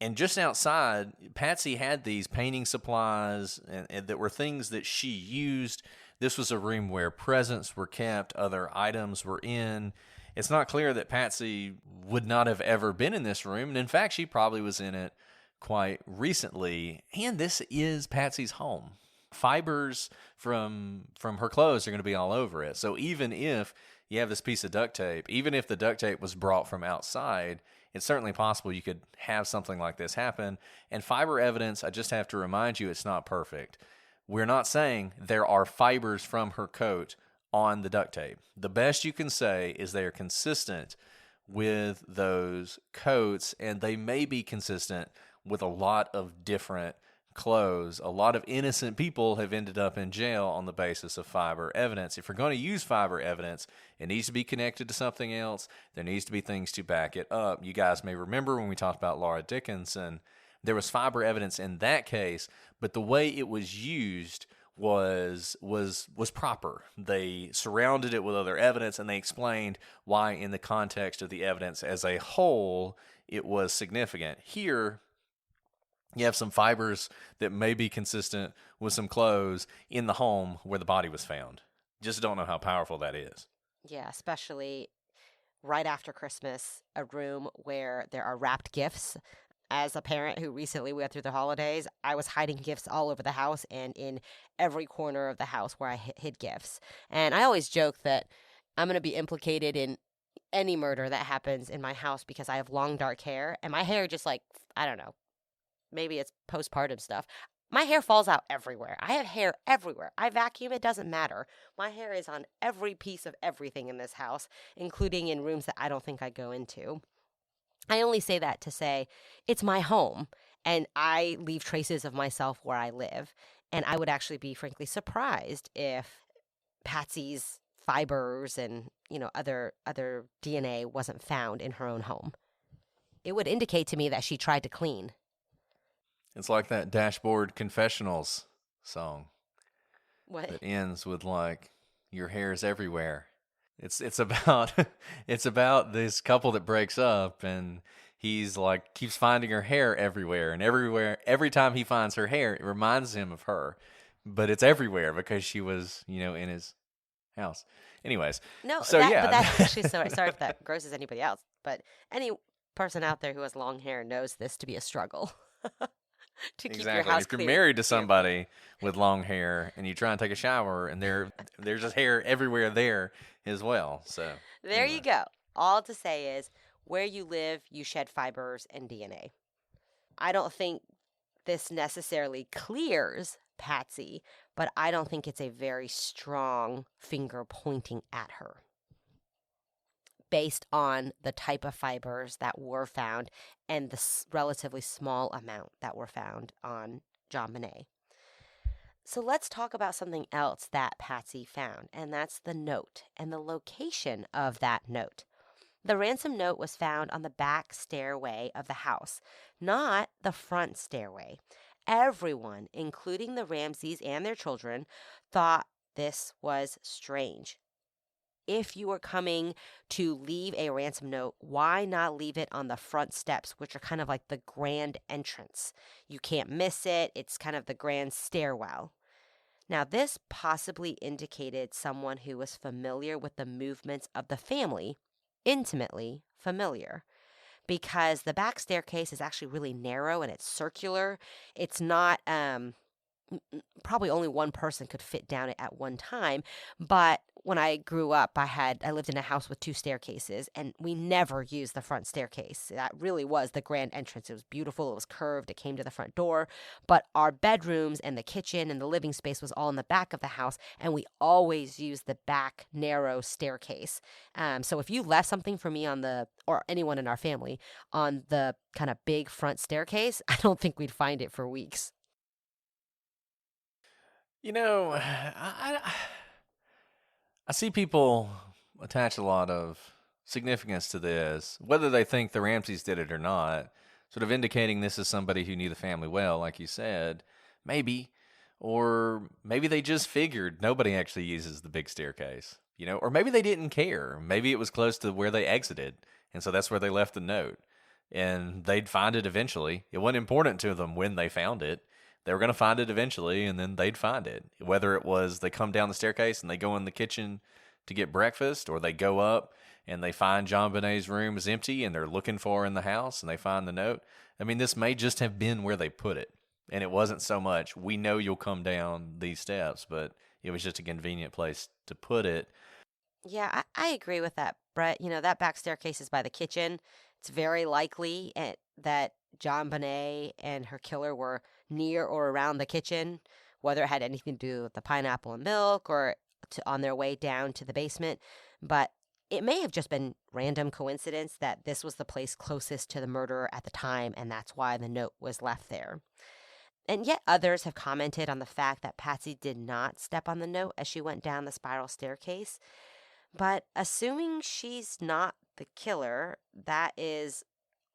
and just outside, Patsy had these painting supplies and that were things that she used. This was a room where presents were kept, other items were in. It's not clear that Patsy would not have ever been in this room, and in fact, she probably was in it quite recently. And this is Patsy's home. Fibers from her clothes are going to be all over it. So even if you have this piece of duct tape, even if the duct tape was brought from outside, it's certainly possible you could have something like this happen. And fiber evidence, I just have to remind you, it's not perfect. We're not saying there are fibers from her coat on the duct tape. The best you can say is they are consistent with those coats, and they may be consistent with a lot of different clothes. A lot of innocent people have ended up in jail on the basis of fiber evidence. If you're going to use fiber evidence, it needs to be connected to something else. There needs to be things to back it up. You guys may remember when we talked about Laura Dickinson, there was fiber evidence in that case, but the way it was used was proper. They surrounded it with other evidence, and they explained why in the context of the evidence as a whole it was significant. Here, you have some fibers that may be consistent with some clothes in the home where the body was found. Just don't know how powerful that is. Yeah, especially right after Christmas, a room where there are wrapped gifts. As a parent who recently went through the holidays, I was hiding gifts all over the house and in every corner of the house where I hid gifts. And I always joke that I'm going to be implicated in any murder that happens in my house because I have long dark hair, and my hair just I don't know, maybe it's postpartum stuff. My hair falls out everywhere. I have hair everywhere. I vacuum, it doesn't matter. My hair is on every piece of everything in this house, including in rooms that I don't think I go into. I only say that to say it's my home, and I leave traces of myself where I live. And I would actually be frankly surprised if Patsy's fibers and, other DNA wasn't found in her own home. It would indicate to me that she tried to clean. It's like that Dashboard Confessionals song. What? That ends with your hair's everywhere. It's about it's about this couple that breaks up, and he's keeps finding her hair everywhere, and every time he finds her hair, it reminds him of her, but it's everywhere because she was in his house. Anyways, no, so but yeah, that's actually sorry if that grosses anybody else, but any person out there who has long hair knows this to be a struggle. To keep your house if you're clean. married to somebody with long hair and you try and take a shower and there's just hair everywhere there as well. So there you go. All to say is, where you live, you shed fibers and DNA. I don't think this necessarily clears Patsy, but I don't think it's a very strong finger pointing at her, based on the type of fibers that were found and the relatively small amount that were found on JonBenét. So let's talk about something else that Patsy found, and that's the note and the location of that note. The ransom note was found on the back stairway of the house, not the front stairway. Everyone, including the Ramseys and their children, thought this was strange. If you were coming to leave a ransom note, why not leave it on the front steps, which are kind of like the grand entrance? You can't miss it. It's kind of the grand stairwell. Now, this possibly indicated someone who was familiar with the movements of the family, intimately familiar, because the back staircase is actually really narrow and it's circular. It's not, probably only one person could fit down it at one time, but when I grew up, I lived in a house with 2 staircases, and we never used the front staircase. That really was the grand entrance. It was beautiful. It was curved. It came to the front door, but our bedrooms and the kitchen and the living space was all in the back of the house, and we always used the back narrow staircase. So if you left something for me or anyone in our family on the kind of big front staircase, I don't think we'd find it for weeks. I see people attach a lot of significance to this, whether they think the Ramseys did it or not, sort of indicating this is somebody who knew the family well, like you said, maybe. Or maybe they just figured nobody actually uses the big staircase, or maybe they didn't care. Maybe it was close to where they exited, and so that's where they left the note. And they'd find it eventually. It wasn't important to them when they found it. They were going to find it eventually, and then they'd find it. Whether it was they come down the staircase and they go in the kitchen to get breakfast, or they go up and they find JonBenét's room is empty and they're looking for her in the house and they find the note. I mean, this may just have been where they put it. And it wasn't so much, we know you'll come down these steps, but it was just a convenient place to put it. Yeah, I agree with that, Brett. That back staircase is by the kitchen. It's very likely that JonBenét and her killer were near or around the kitchen, whether it had anything to do with the pineapple and milk or on their way down to the basement. But it may have just been random coincidence that this was the place closest to the murderer at the time, and that's why the note was left there. And yet others have commented on the fact that Patsy did not step on the note as she went down the spiral staircase. But assuming she's not the killer, that is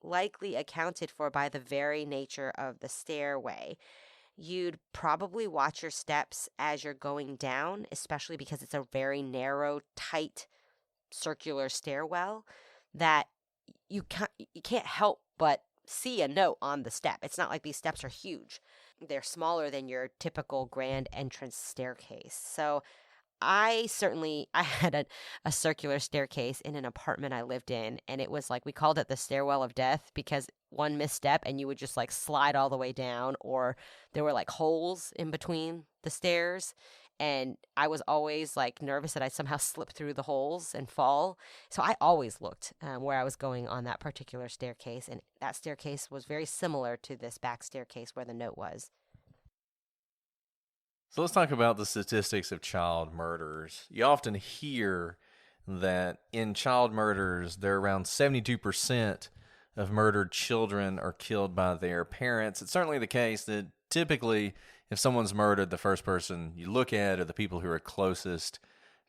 likely accounted for by the very nature of the stairway. You'd probably watch your steps as you're going down, especially because it's a very narrow, tight, circular stairwell that you can't help but see a note on the step. It's not like these steps are huge. They're smaller than your typical grand entrance staircase. So I had a circular staircase in an apartment I lived in, and it was like, we called it the stairwell of death because one misstep and you would just like slide all the way down, or there were like holes in between the stairs. And I was always like nervous that I'd somehow slip through the holes and fall. So I always looked where I was going on that particular staircase. And that staircase was very similar to this back staircase where the note was. So let's talk about the statistics of child murders. You often hear that in child murders, there are around 72% of murdered children are killed by their parents. It's certainly the case that typically, if someone's murdered, the first person you look at are the people who are closest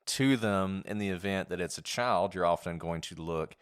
to them. In the event that it's a child, you're often going to look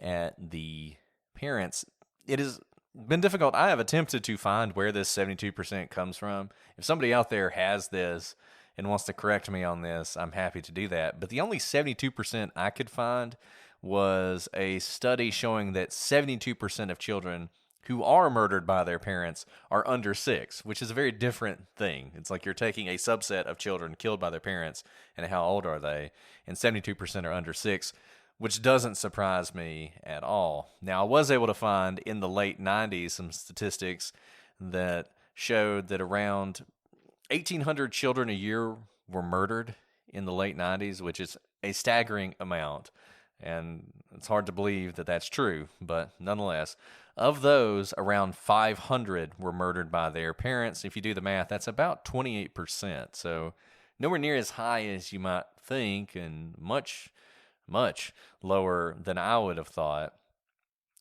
at the parents. It has been difficult. I have attempted to find where this 72% comes from. If somebody out there has this and wants to correct me on this, I'm happy to do that. But the only 72% I could find was a study showing that 72% of children who are murdered by their parents are under 6, which is a very different thing. It's like you're taking a subset of children killed by their parents and how old are they, and 72% are under 6, which doesn't surprise me at all. Now, I was able to find in the late 90s some statistics that showed that around 1,800 children a year were murdered in the late 90s, which is a staggering amount. And it's hard to believe that that's true, but nonetheless, of those, around 500 were murdered by their parents. If you do the math, that's about 28%. So nowhere near as high as you might think, and much, much lower than I would have thought.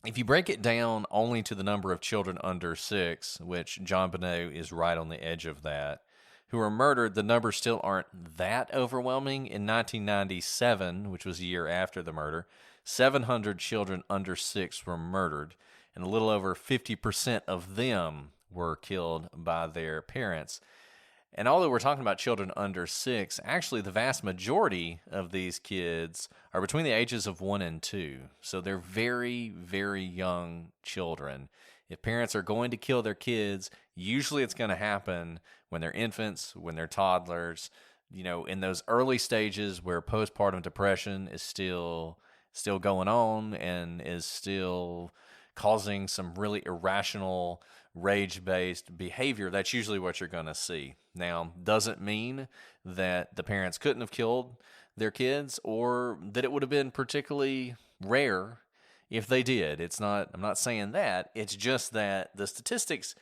If you break it down only to the number of children under 6, which JonBenét is right on the edge of that, who are murdered, the numbers still aren't that overwhelming. In 1997, which was a year after the murder, 700 children under 6 were murdered, and a little over 50% of them were killed by their parents. And although we're talking about children under 6, actually the vast majority of these kids are between the ages of 1 and 2. So they're very, very young children. If parents are going to kill their kids, usually it's going to happen when they're infants, when they're toddlers, in those early stages where postpartum depression is still going on and is still causing some really irrational rage-based behavior. That's usually what you're going to see. Now, doesn't mean that the parents couldn't have killed their kids or that it would have been particularly rare if they did. I'm not saying that. It's just that the statistics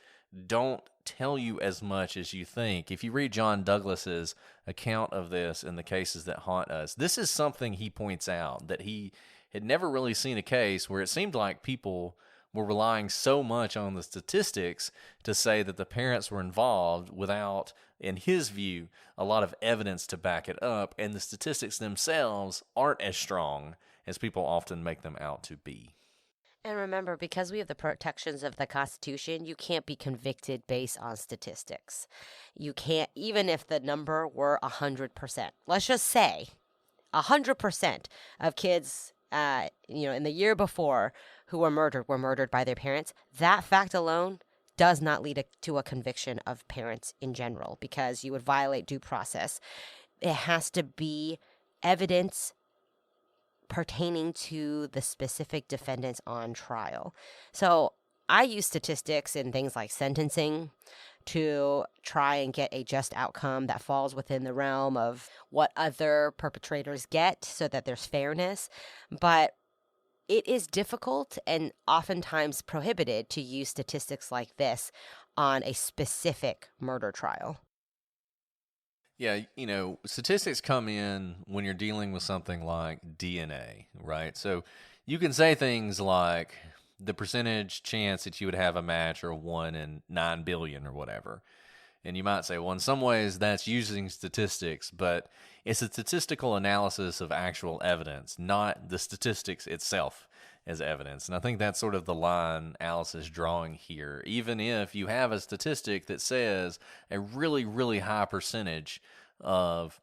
don't tell you as much as you think. If you read John Douglas's account of this in The Cases That Haunt Us, this is something he points out, that he had never really seen a case where it seemed like people were relying so much on the statistics to say that the parents were involved without, in his view, a lot of evidence to back it up, and the statistics themselves aren't as strong as people often make them out to be. And remember, because we have the protections of the Constitution, you can't be convicted based on statistics. You can't, even if the number were 100%. Let's just say 100% of kids, in the year before who were murdered by their parents. That fact alone does not lead to a conviction of parents in general, because you would violate due process. It has to be evidence pertaining to the specific defendants on trial. So I use statistics in things like sentencing to try and get a just outcome that falls within the realm of what other perpetrators get so that there's fairness. But it is difficult and oftentimes prohibited to use statistics like this on a specific murder trial. Yeah, statistics come in when you're dealing with something like DNA, right? So you can say things like the percentage chance that you would have a match or 1 in 9 billion or whatever. And you might say, well, in some ways that's using statistics, but it's a statistical analysis of actual evidence, not the statistics itself as evidence. And I think that's sort of the line Alice is drawing here. Even if you have a statistic that says a really, really high percentage of,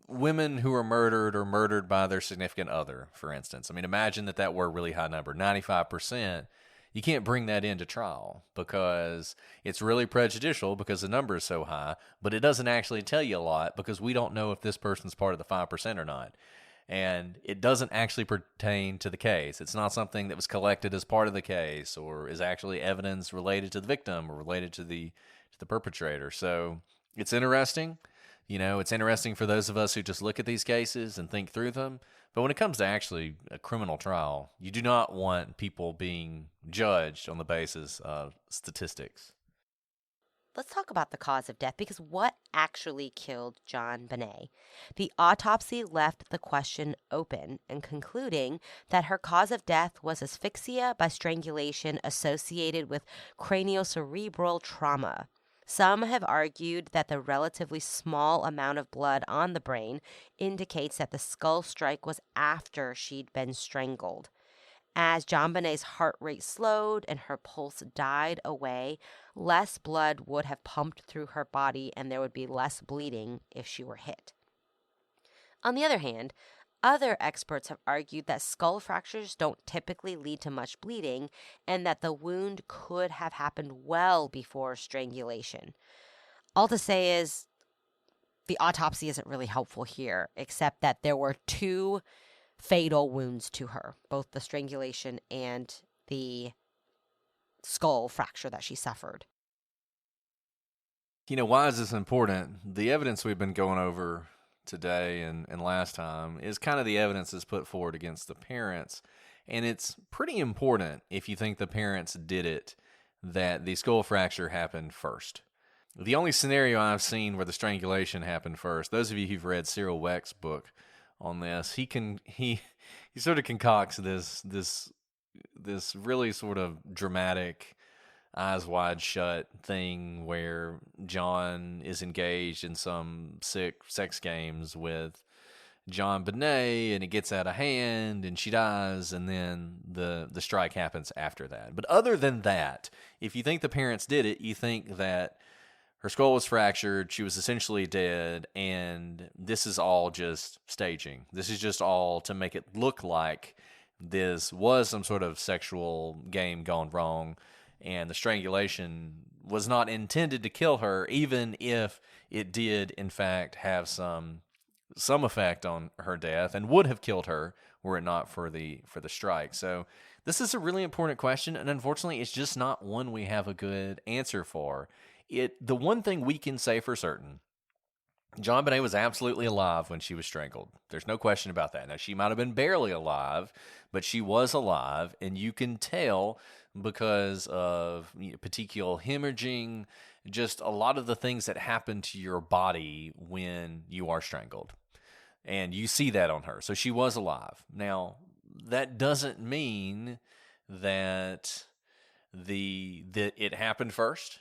women who are murdered by their significant other, for instance. I mean, imagine that were a really high number, 95%. You can't bring that into trial because it's really prejudicial because the number is so high, but it doesn't actually tell you a lot because we don't know if this person's part of the 5% or not. And it doesn't actually pertain to the case. It's not something that was collected as part of the case or is actually evidence related to the victim or related to the perpetrator. So it's interesting. It's interesting for those of us who just look at these cases and think through them. But when it comes to actually a criminal trial, you do not want people being judged on the basis of statistics. Let's talk about the cause of death, because what actually killed JonBenét? The autopsy left the question open and concluding that her cause of death was asphyxia by strangulation associated with craniocerebral trauma. Some have argued that the relatively small amount of blood on the brain indicates that the skull strike was after she'd been strangled. As JonBenét's heart rate slowed and her pulse died away, less blood would have pumped through her body and there would be less bleeding if she were hit. On the other hand, other experts have argued that skull fractures don't typically lead to much bleeding and that the wound could have happened well before strangulation. All to say is the autopsy isn't really helpful here, except that there were 2 fatal wounds to her, both the strangulation and the skull fracture that she suffered. Why is this important? The evidence we've been going over today and last time is kind of the evidence that's put forward against the parents. And it's pretty important, if you think the parents did it, that the skull fracture happened first. The only scenario I've seen where the strangulation happened first, those of you who've read Cyril Weck's book on this, he sort of concocts this really sort of dramatic, eyes wide shut thing where John is engaged in some sick sex games with JonBenét and it gets out of hand and she dies, and then the strike happens after that. But other than that, if you think the parents did it, you think that her skull was fractured, she was essentially dead, and this is all just staging. This is just all to make it look like this was some sort of sexual game gone wrong, and the strangulation was not intended to kill her, even if it did, in fact, have some effect on her death and would have killed her were it not for the strike. So this is a really important question, and unfortunately, it's just not one we have a good answer for. The one thing we can say for certain, JonBenét was absolutely alive when she was strangled. There's no question about that. Now, she might have been barely alive, but she was alive, and you can tell because of petechial hemorrhaging, just a lot of the things that happen to your body when you are strangled. And you see that on her. So she was alive. Now, that doesn't mean that it happened first.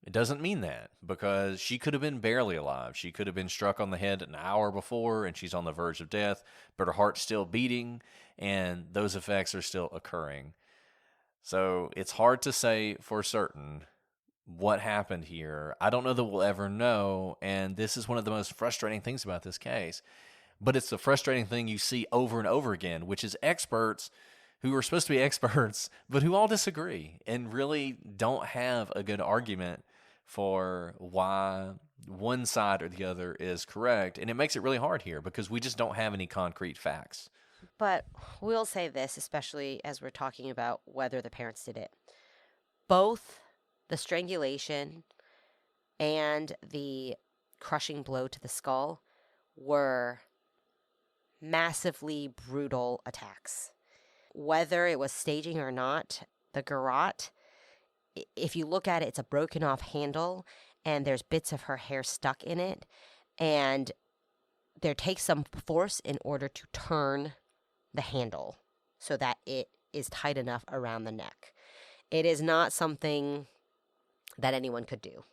It doesn't mean that, because she could have been barely alive. She could have been struck on the head an hour before and she's on the verge of death, but her heart's still beating and those effects are still occurring. So it's hard to say for certain what happened here. I don't know that we'll ever know, and this is one of the most frustrating things about this case. But it's the frustrating thing you see over and over again, which is experts who are supposed to be experts, but who all disagree and really don't have a good argument for why one side or the other is correct. And it makes it really hard here because we just don't have any concrete facts. But we'll say this, especially as we're talking about whether the parents did it. Both the strangulation and the crushing blow to the skull were massively brutal attacks. Whether it was staging or not, the garrote, if you look at it, it's a broken off handle and there's bits of her hair stuck in it. And there takes some force in order to turn the handle so that it is tight enough around the neck. It is not something that anyone could do.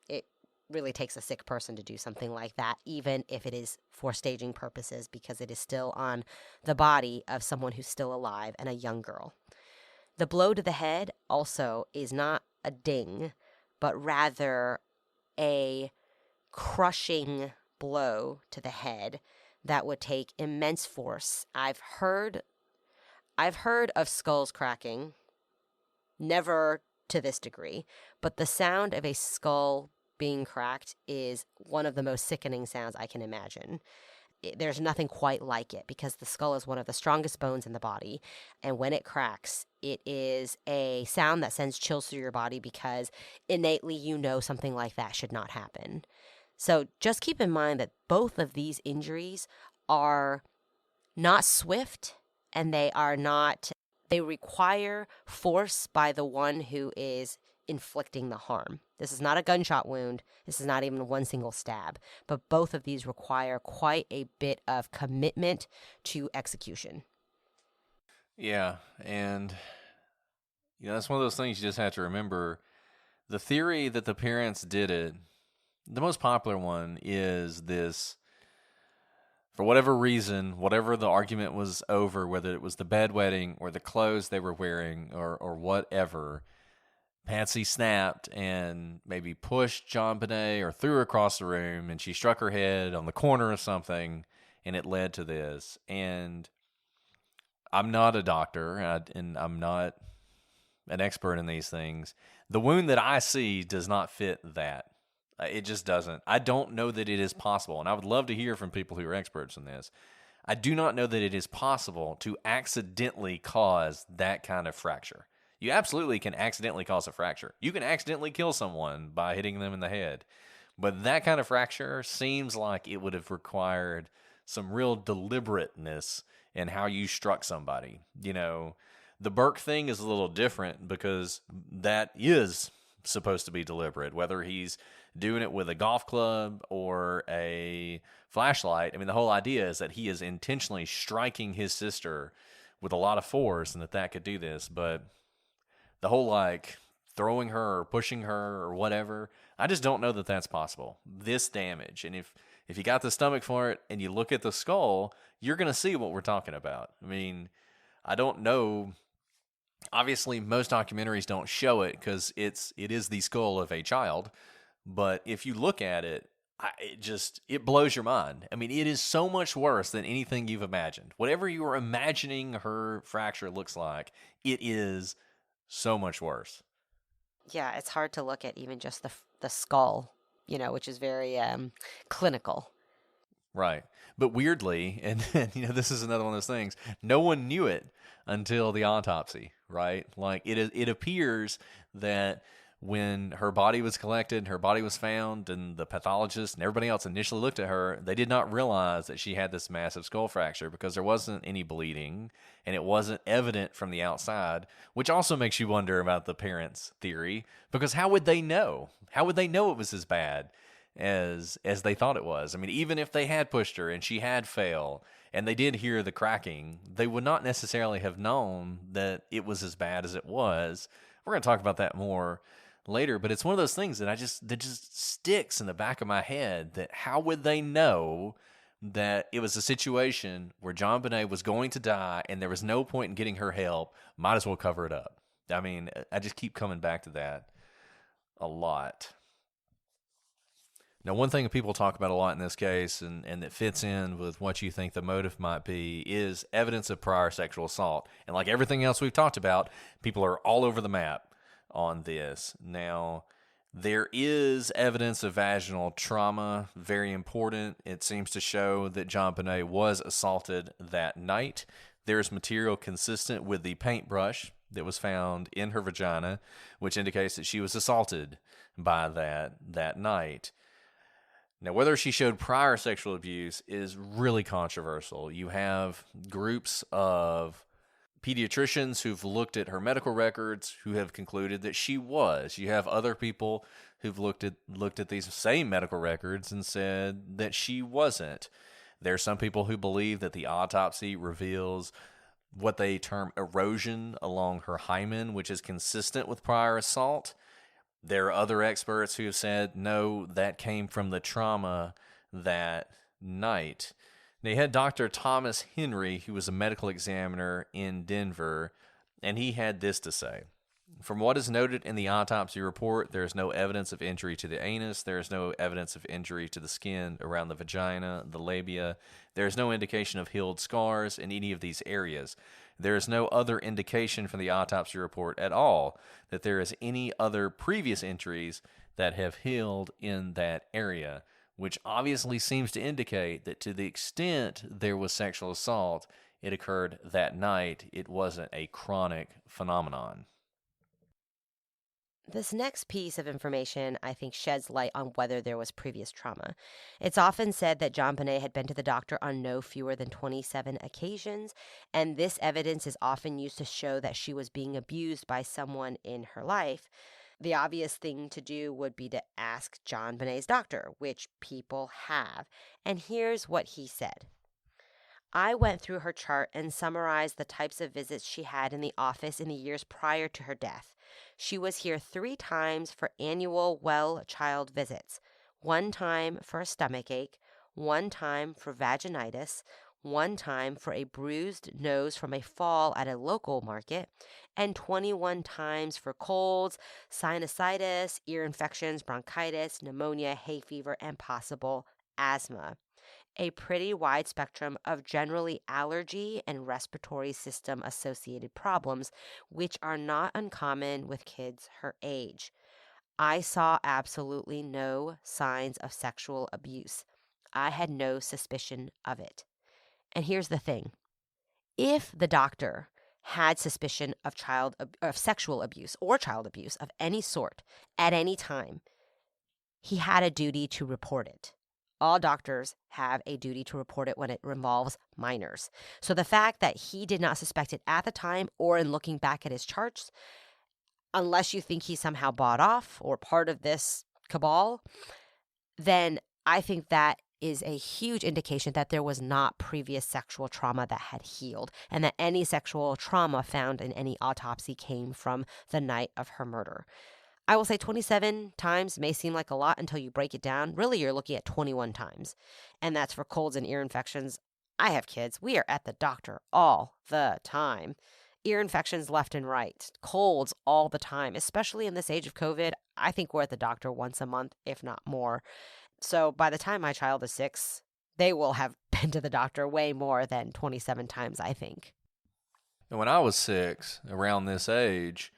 It really takes a sick person to do something like that, even if it is for staging purposes, because it is still on the body of someone who's still alive and a young girl. The blow to the head also is not a ding, but rather a crushing blow to the head that would take immense force. I've heard of skulls cracking, never to this degree, but the sound of a skull being cracked is one of the most sickening sounds I can imagine. There's nothing quite like it because the skull is one of the strongest bones in the body, and when it cracks, it is a sound that sends chills through your body because innately you know something like that should not happen. So just keep in mind that both of these injuries are not swift, and they require force by the one who is inflicting the harm. This is not a gunshot wound. This is not even one single stab. But both of these require quite a bit of commitment to execution. Yeah, and that's one of those things you just have to remember. The theory that the parents did it, the most popular one is this: for whatever reason, whatever the argument was over, whether it was the bedwetting or the clothes they were wearing or whatever, Patsy snapped and maybe pushed JonBenét or threw her across the room, and she struck her head on the corner of something, and it led to this. And I'm not a doctor, and I'm not an expert in these things. The wound that I see does not fit that. It just doesn't. I don't know that it is possible, and I would love to hear from people who are experts in this. I do not know that it is possible to accidentally cause that kind of fracture. You absolutely can accidentally cause a fracture. You can accidentally kill someone by hitting them in the head. But that kind of fracture seems like it would have required some real deliberateness in how you struck somebody. The Burke thing is a little different because that is supposed to be deliberate, whether he's doing it with a golf club or a flashlight. I mean, the whole idea is that he is intentionally striking his sister with a lot of force and that could do this. But the whole throwing her or pushing her or whatever, I just don't know that that's possible. This damage. And if you got the stomach for it and you look at the skull, you're going to see what we're talking about. I mean, I don't know. Obviously, most documentaries don't show it because it is the skull of a child. But if you look at it, it blows your mind. I mean, it is so much worse than anything you've imagined. Whatever you were imagining her fracture looks like, it is so much worse. Yeah, it's hard to look at even just the skull, which is very clinical. Right. But weirdly, and this is another one of those things, no one knew it until the autopsy, right? It appears that when her body was collected, her body was found, and the pathologist and everybody else initially looked at her, they did not realize that she had this massive skull fracture because there wasn't any bleeding and it wasn't evident from the outside, which also makes you wonder about the parents' theory, because how would they know? How would they know it was as bad as they thought it was? I mean, even if they had pushed her and she had failed and they did hear the cracking, they would not necessarily have known that it was as bad as it was. We're going to talk about that more later, but it's one of those things that just sticks in the back of my head, that how would they know that it was a situation where JonBenét was going to die and there was no point in getting her help? Might as well cover it up. I mean, I just keep coming back to that a lot. Now, one thing that people talk about a lot in this case, and that fits in with what you think the motive might be, is evidence of prior sexual assault. And like everything else we've talked about, people are all over the map on this. Now, there is evidence of vaginal trauma, very important. It seems to show that JonBenét was assaulted that night. There's material consistent with the paintbrush that was found in her vagina, which indicates that she was assaulted by that night. Now, whether she showed prior sexual abuse is really controversial. You have groups of pediatricians who've looked at her medical records who have concluded that she was. You have other people who've looked at these same medical records and said that she wasn't. There are some people who believe that the autopsy reveals what they term erosion along her hymen, which is consistent with prior assault. There are other experts who have said, no, that came from the trauma that night. They had Dr. Thomas Henry, who was a medical examiner in Denver, and he had this to say. From what is noted in the autopsy report, there is no evidence of injury to the anus. There is no evidence of injury to the skin around the vagina, the labia. There is no indication of healed scars in any of these areas. There is no other indication from the autopsy report at all that there is any other previous injuries that have healed in that area, which obviously seems to indicate that to the extent there was sexual assault, it occurred that night. It wasn't a chronic phenomenon. This next piece of information, I think, sheds light on whether there was previous trauma. It's often said that JonBenét had been to the doctor on no fewer than 27 occasions, and this evidence is often used to show that she was being abused by someone in her life. The obvious thing to do would be to ask JonBenét's doctor, which people have. And here's what he said. I went through her chart and summarized the types of visits she had in the office in the years prior to her death. She was here 3 times for annual well-child visits, 1 time for a stomach ache, 1 time for vaginitis, 1 time for a bruised nose from a fall at a local market, and 21 times for colds, sinusitis, ear infections, bronchitis, pneumonia, hay fever, and possible asthma. A pretty wide spectrum of generally allergy and respiratory system associated problems, which are not uncommon with kids her age. I saw absolutely no signs of sexual abuse. I had no suspicion of it. And here's the thing. If the doctor had suspicion of sexual abuse or child abuse of any sort at any time, he had a duty to report it. All doctors have a duty to report it when it involves minors. So the fact that he did not suspect it at the time or in looking back at his charts, unless you think he somehow bought off or part of this cabal, then I think that is a huge indication that there was not previous sexual trauma that had healed, and that any sexual trauma found in any autopsy came from the night of her murder. I will say 27 times may seem like a lot until you break it down. Really, you're looking at 21 times, and that's for colds and ear infections. I have kids. We are at the doctor all the time. Ear infections left and right, colds all the time, especially in this age of COVID. I think we're at the doctor once a month, if not more. So by the time my child is 6, they will have been to the doctor way more than 27 times, I think. And when I was 6, around this age,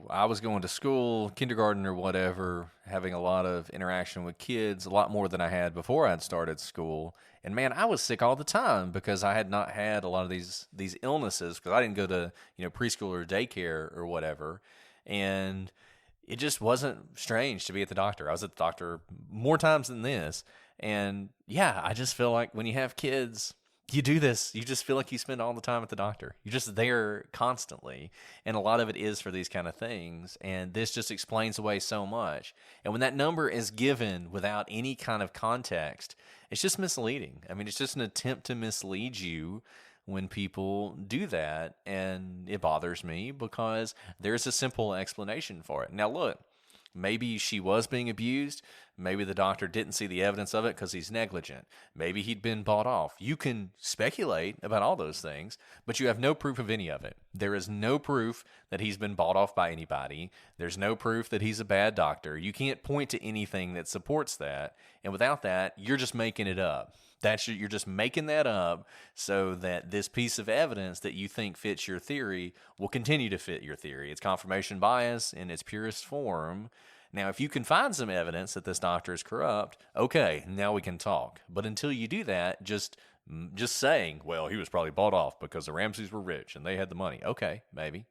I was going to school, kindergarten or whatever, having a lot of interaction with kids, a lot more than I had before I'd started school. And man, I was sick all the time because I had not had a lot of these illnesses, because I didn't go to, preschool or daycare or whatever. And it just wasn't strange to be at the doctor. I was at the doctor more times than this. And yeah, I just feel like when you have kids, you do this, you just feel like you spend all the time at the doctor. You're just there constantly. And a lot of it is for these kind of things. And this just explains away so much. And when that number is given without any kind of context, it's just misleading. I mean, it's just an attempt to mislead you when people do that, and it bothers me because there's a simple explanation for it. Now, look, maybe she was being abused. Maybe the doctor didn't see the evidence of it because he's negligent. Maybe he'd been bought off. You can speculate about all those things, but you have no proof of any of it. There is no proof that he's been bought off by anybody. There's no proof that he's a bad doctor. You can't point to anything that supports that. And without that, you're just making it up. You're just making that up so that this piece of evidence that you think fits your theory will continue to fit your theory. It's confirmation bias in its purest form. Now, if you can find some evidence that this doctor is corrupt, okay, now we can talk. But until you do that, just saying, well, he was probably bought off because the Ramseys were rich and they had the money. Okay, maybe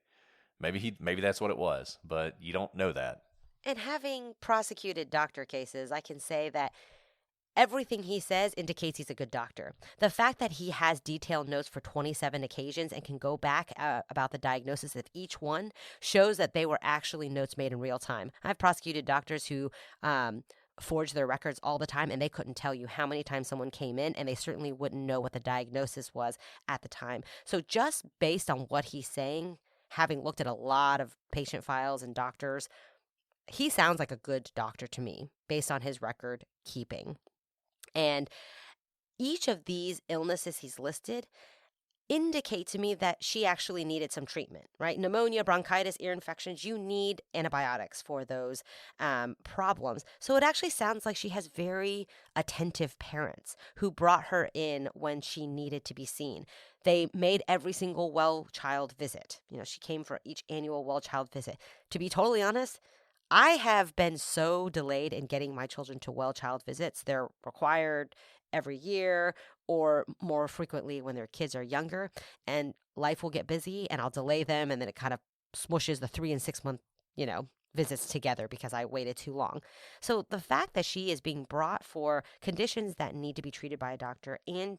that's what it was, but you don't know that. And having prosecuted doctor cases, I can say that everything he says indicates he's a good doctor. The fact that he has detailed notes for 27 occasions and can go back about the diagnosis of each one shows that they were actually notes made in real time. I've prosecuted doctors who forge their records all the time, and they couldn't tell you how many times someone came in, and they certainly wouldn't know what the diagnosis was at the time. So just based on what he's saying, having looked at a lot of patient files and doctors, he sounds like a good doctor to me based on his record keeping. And each of these illnesses he's listed indicate to me that she actually needed some treatment, right? Pneumonia, bronchitis, ear infections, you need antibiotics for those problems. So it actually sounds like she has very attentive parents who brought her in when she needed to be seen. They made every single well child visit. She came for each annual well child visit. To be totally honest, I have been so delayed in getting my children to well child visits. They're required every year or more frequently when their kids are younger, and life will get busy and I'll delay them, and then it kind of smushes the 3 and 6 month, visits together because I waited too long. So the fact that she is being brought for conditions that need to be treated by a doctor and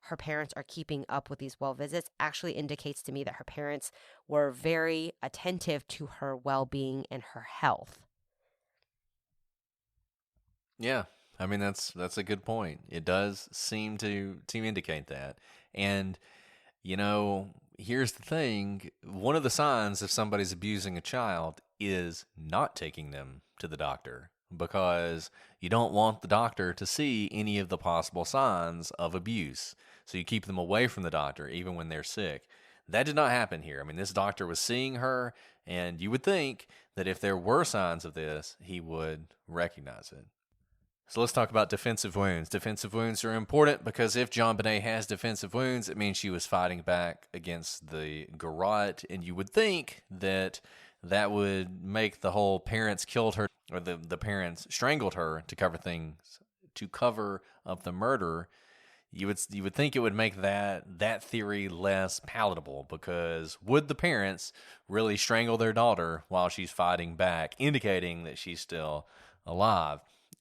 her parents are keeping up with these well visits actually indicates to me that her parents were very attentive to her well-being and her health. Yeah, I mean that's a good point. It does seem to indicate that. And here's the thing, one of the signs if somebody's abusing a child is not taking them to the doctor, because you don't want the doctor to see any of the possible signs of abuse. So you keep them away from the doctor even when they're sick. That did not happen here. I mean, this doctor was seeing her, and you would think that if there were signs of this, he would recognize it. So let's talk about defensive wounds. Defensive wounds are important because if JonBenét has defensive wounds, it means she was fighting back against the garrote, and you would think that would make the whole parents killed her, or the parents strangled her to cover up the murder. You would think it would make that theory less palatable, because would the parents really strangle their daughter while she's fighting back, indicating that she's still alive?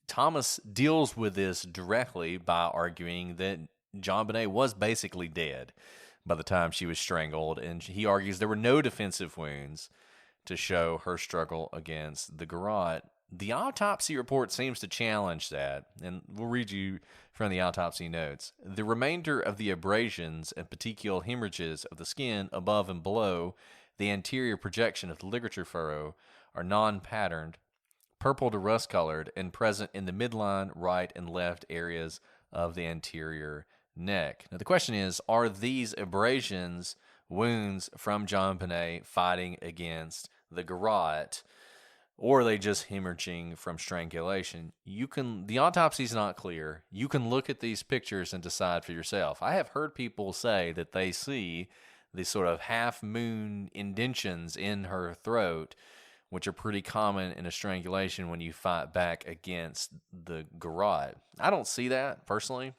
Thomas deals with this directly by arguing that JonBenét was basically dead by the time she was strangled, and he argues there were no defensive wounds to show her struggle against the garrote. The autopsy report seems to challenge that, and we'll read you from the autopsy notes. The remainder of the abrasions and petechial hemorrhages of the skin above and below the anterior projection of the ligature furrow are non-patterned, purple to rust-colored, and present in the midline, right, and left areas of the anterior neck. Now, the question is, are these abrasions wounds from JonBenét fighting against the garrote, or are they just hemorrhaging from strangulation? The autopsy is not clear. You can look at these pictures and decide for yourself. I have heard people say that they see these sort of half-moon indentions in her throat, which are pretty common in a strangulation when you fight back against the garrote. I don't see that, personally.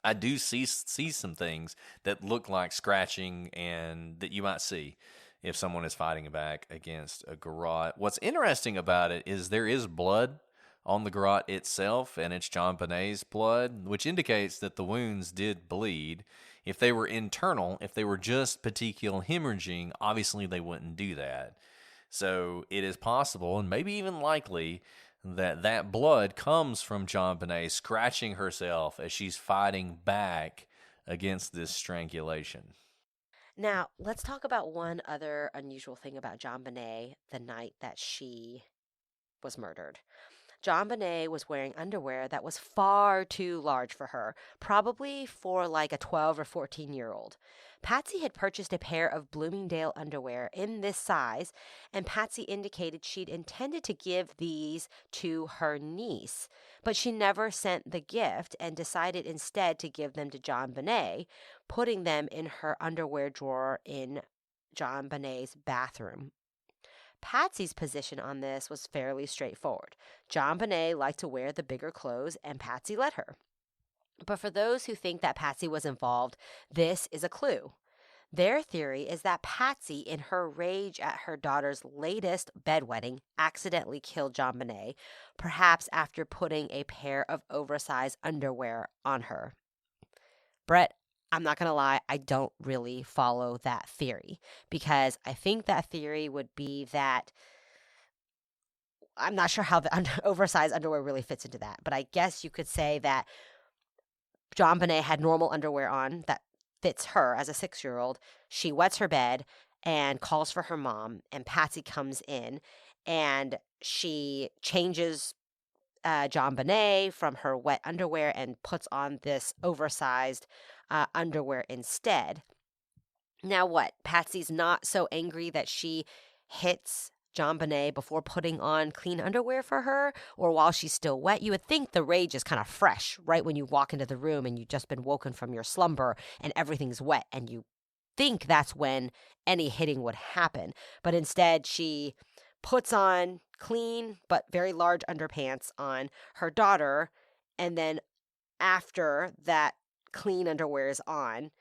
I do see some things that look like scratching and that you might see if someone is fighting back against a garrote. What's interesting about it is there is blood on the garrote itself, and it's JonBenét's blood, which indicates that the wounds did bleed. If they were internal, if they were just petechial hemorrhaging, obviously they wouldn't do that. So it is possible, and maybe even likely, that blood comes from JonBenét scratching herself as she's fighting back against this strangulation. Now, let's talk about one other unusual thing about JonBenét the night that she was murdered. JonBenét was wearing underwear that was far too large for her, probably for like a 12 or 14-year-old. Patsy had purchased a pair of Bloomingdale underwear in this size, and Patsy indicated she'd intended to give these to her niece, but she never sent the gift and decided instead to give them to JonBenét, putting them in her underwear drawer in JonBenét's bathroom. Patsy's position on this was fairly straightforward. JonBenét liked to wear the bigger clothes, and Patsy let her. But for those who think that Patsy was involved, this is a clue. Their theory is that Patsy, in her rage at her daughter's latest bedwetting, accidentally killed JonBenét, perhaps after putting a pair of oversized underwear on her. Brett, I'm not going to lie, I don't really follow that theory, because I think that theory would be that I'm not sure how the oversized underwear really fits into that, but I guess you could say that JonBenét had normal underwear on that fits her as a 6-year-old. She wets her bed and calls for her mom, and Patsy comes in, and she changes JonBenét from her wet underwear and puts on this oversized underwear instead. Now what? Patsy's not so angry that she hits JonBenét before putting on clean underwear for her, or while she's still wet. You would think the rage is kind of fresh right when you walk into the room and you've just been woken from your slumber and everything's wet, and you think that's when any hitting would happen. But instead, she puts on clean but very large underpants on her daughter, and then after that clean underwear is on,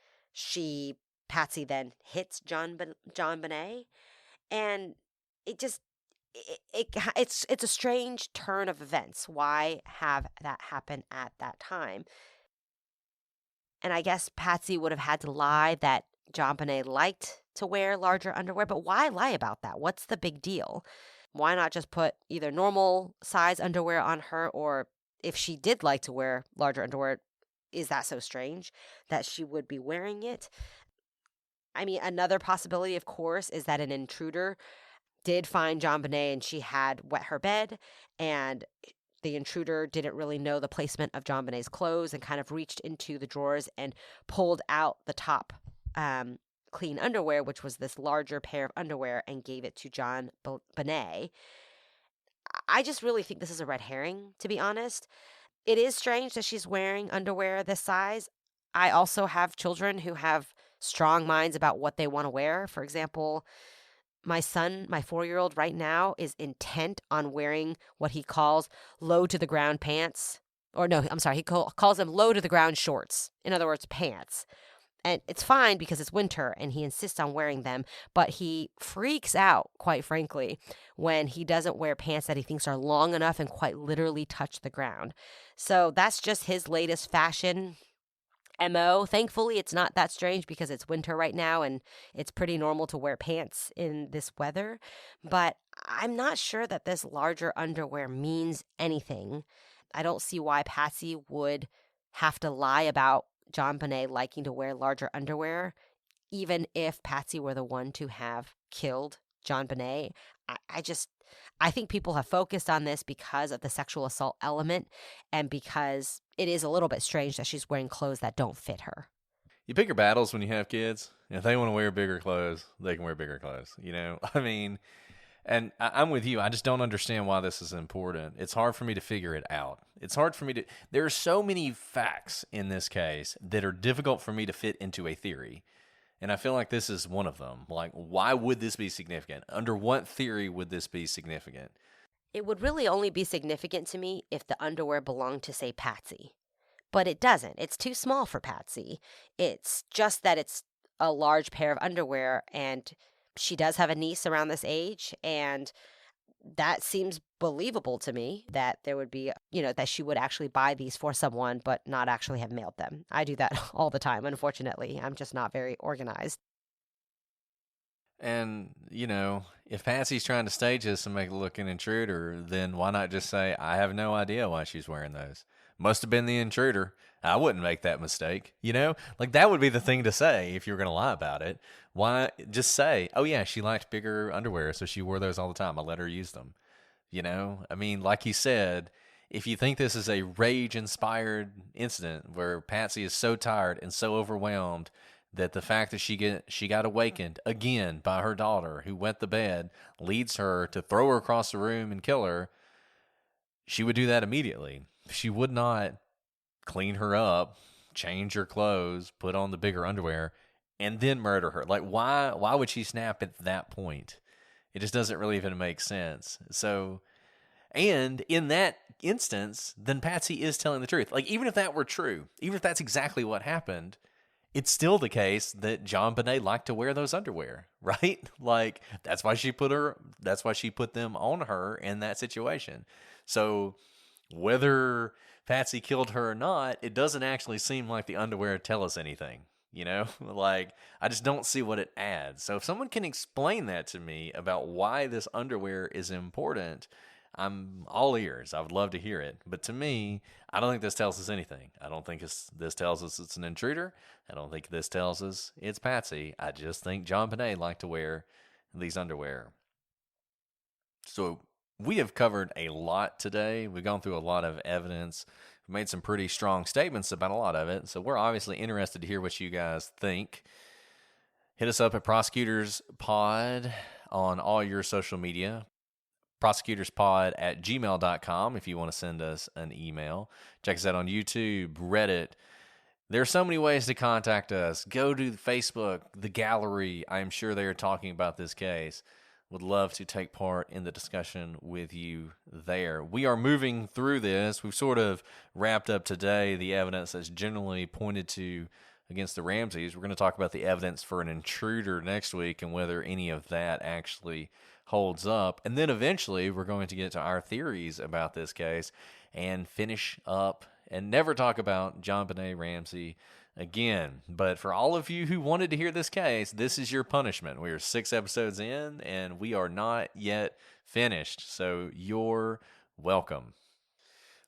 Patsy then hits JonBenét, and it's a strange turn of events. Why have that happen at that time? And I guess Patsy would have had to lie that JonBenét liked to wear larger underwear, but why lie about that? What's the big deal? Why not just put either normal size underwear on her, or if she did like to wear larger underwear, is that so strange that she would be wearing it? I mean, another possibility, of course, is that an intruder did find JonBenét and she had wet her bed, and the intruder didn't really know the placement of JonBenét's clothes and kind of reached into the drawers and pulled out the top clean underwear, which was this larger pair of underwear, and gave it to JonBenét. I just really think this is a red herring, to be honest. It is strange that she's wearing underwear this size. I also have children who have strong minds about what they want to wear. For example, my son, my 4-year-old right now, is intent on wearing what he calls low to the ground pants. Or no, I'm sorry, he calls them low to the ground shorts. In other words, pants. And it's fine because it's winter and he insists on wearing them, but he freaks out, quite frankly, when he doesn't wear pants that he thinks are long enough and quite literally touch the ground. So that's just his latest fashion MO. Thankfully, it's not that strange because it's winter right now and it's pretty normal to wear pants in this weather. But I'm not sure that this larger underwear means anything. I don't see why Patsy would have to lie about JonBenét liking to wear larger underwear, even if Patsy were the one to have killed JonBenét. I think people have focused on this because of the sexual assault element and because it is a little bit strange that she's wearing clothes that don't fit her. You pick your battles when you have kids. If they want to wear bigger clothes, they can wear bigger clothes. I mean, and I'm with you. I just don't understand why this is important. It's hard for me to figure it out. It's hard for me to... There are so many facts in this case that are difficult for me to fit into a theory. And I feel like this is one of them. Like, why would this be significant? Under what theory would this be significant? It would really only be significant to me if the underwear belonged to, say, Patsy. But it doesn't. It's too small for Patsy. It's just that it's a large pair of underwear, and she does have a niece around this age, and that seems believable to me that there would be, that she would actually buy these for someone but not actually have mailed them. I do that all the time, unfortunately. I'm just not very organized. And, if Patsy's trying to stage this and make it look an intruder, then why not just say, I have no idea why she's wearing those? Must have been the intruder. I wouldn't make that mistake. Like that would be the thing to say if you were going to lie about it. Why just say, oh yeah, she liked bigger underwear, so she wore those all the time. I let her use them. I mean, like you said, if you think this is a rage-inspired incident where Patsy is so tired and so overwhelmed that the fact that she got awakened again by her daughter who wet the bed leads her to throw her across the room and kill her, she would do that immediately. She would not clean her up, change her clothes, put on the bigger underwear, and then murder her. Like, why would she snap at that point? It just doesn't really even make sense. So, and in that instance, then Patsy is telling the truth. Like, even if that were true, even if that's exactly what happened, it's still the case that JonBenét liked to wear those underwear, right? Like, that's why she put them on her in that situation. So, whether Patsy killed her or not, it doesn't actually seem like the underwear tell us anything. Like, I just don't see what it adds. So if someone can explain that to me about why this underwear is important, I'm all ears. I would love to hear it. But to me, I don't think this tells us anything. I don't think this tells us it's an intruder. I don't think this tells us it's Patsy. I just think JonBenét liked to wear these underwear. So we have covered a lot today. We've gone through a lot of evidence. We've made some pretty strong statements about a lot of it. So we're obviously interested to hear what you guys think. Hit us up at Prosecutors Pod on all your social media. prosecutorspod@gmail.com if you want to send us an email. Check us out on YouTube, Reddit. There are so many ways to contact us. Go to Facebook, the gallery. I am sure they are talking about this case. Would love to take part in the discussion with you there. We are moving through this. We've sort of wrapped up today the evidence that's generally pointed to against the Ramseys. We're going to talk about the evidence for an intruder next week and whether any of that actually holds up. And then eventually we're going to get to our theories about this case and finish up and never talk about JonBenét Ramsey again. But for all of you who wanted to hear this case, this is your punishment. We are 6 episodes in, and we are not yet finished. So you're welcome.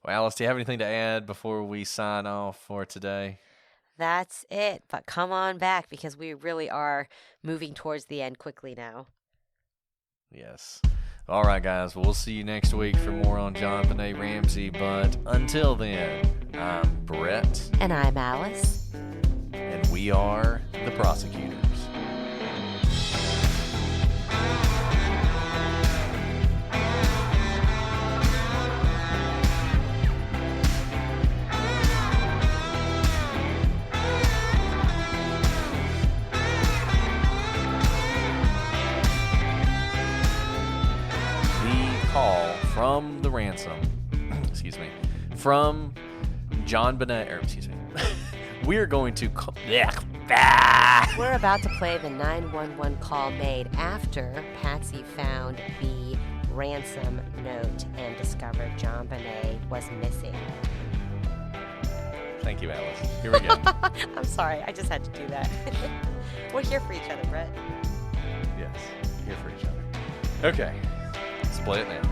Well, Alice, do you have anything to add before we sign off for today? That's it. But come on back because we really are moving towards the end quickly now. Yes. All right, guys. Well, we'll see you next week for more on JonBenét Ramsey. But until then, I'm Brett. And I'm Alice. And we are the Prosecutors. Call from the ransom, from JonBenét, we're going to call, We're about to play the 911 call made after Patsy found the ransom note and discovered JonBenét was missing. Thank you, Alice. Here we go. I'm sorry, I just had to do that. We're here for each other, Brett. Yes, here for each other. Okay. Play it now.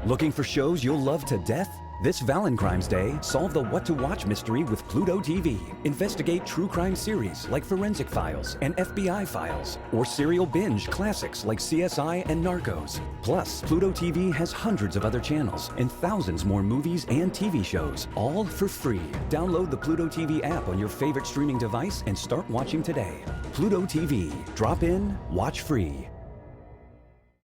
Looking for shows you'll love to death? This Valentine's Day, solve the what to watch mystery with PlutoTv. Investigate true crime series like Forensic Files and FBI Files, or serial binge classics like CSI and Narcos. Plus, PlutoTv has hundreds of other channels and thousands more movies and TV shows, all for free. Download the PlutoTv app on your favorite streaming device and start watching today. PlutoTv. Drop in, watch free.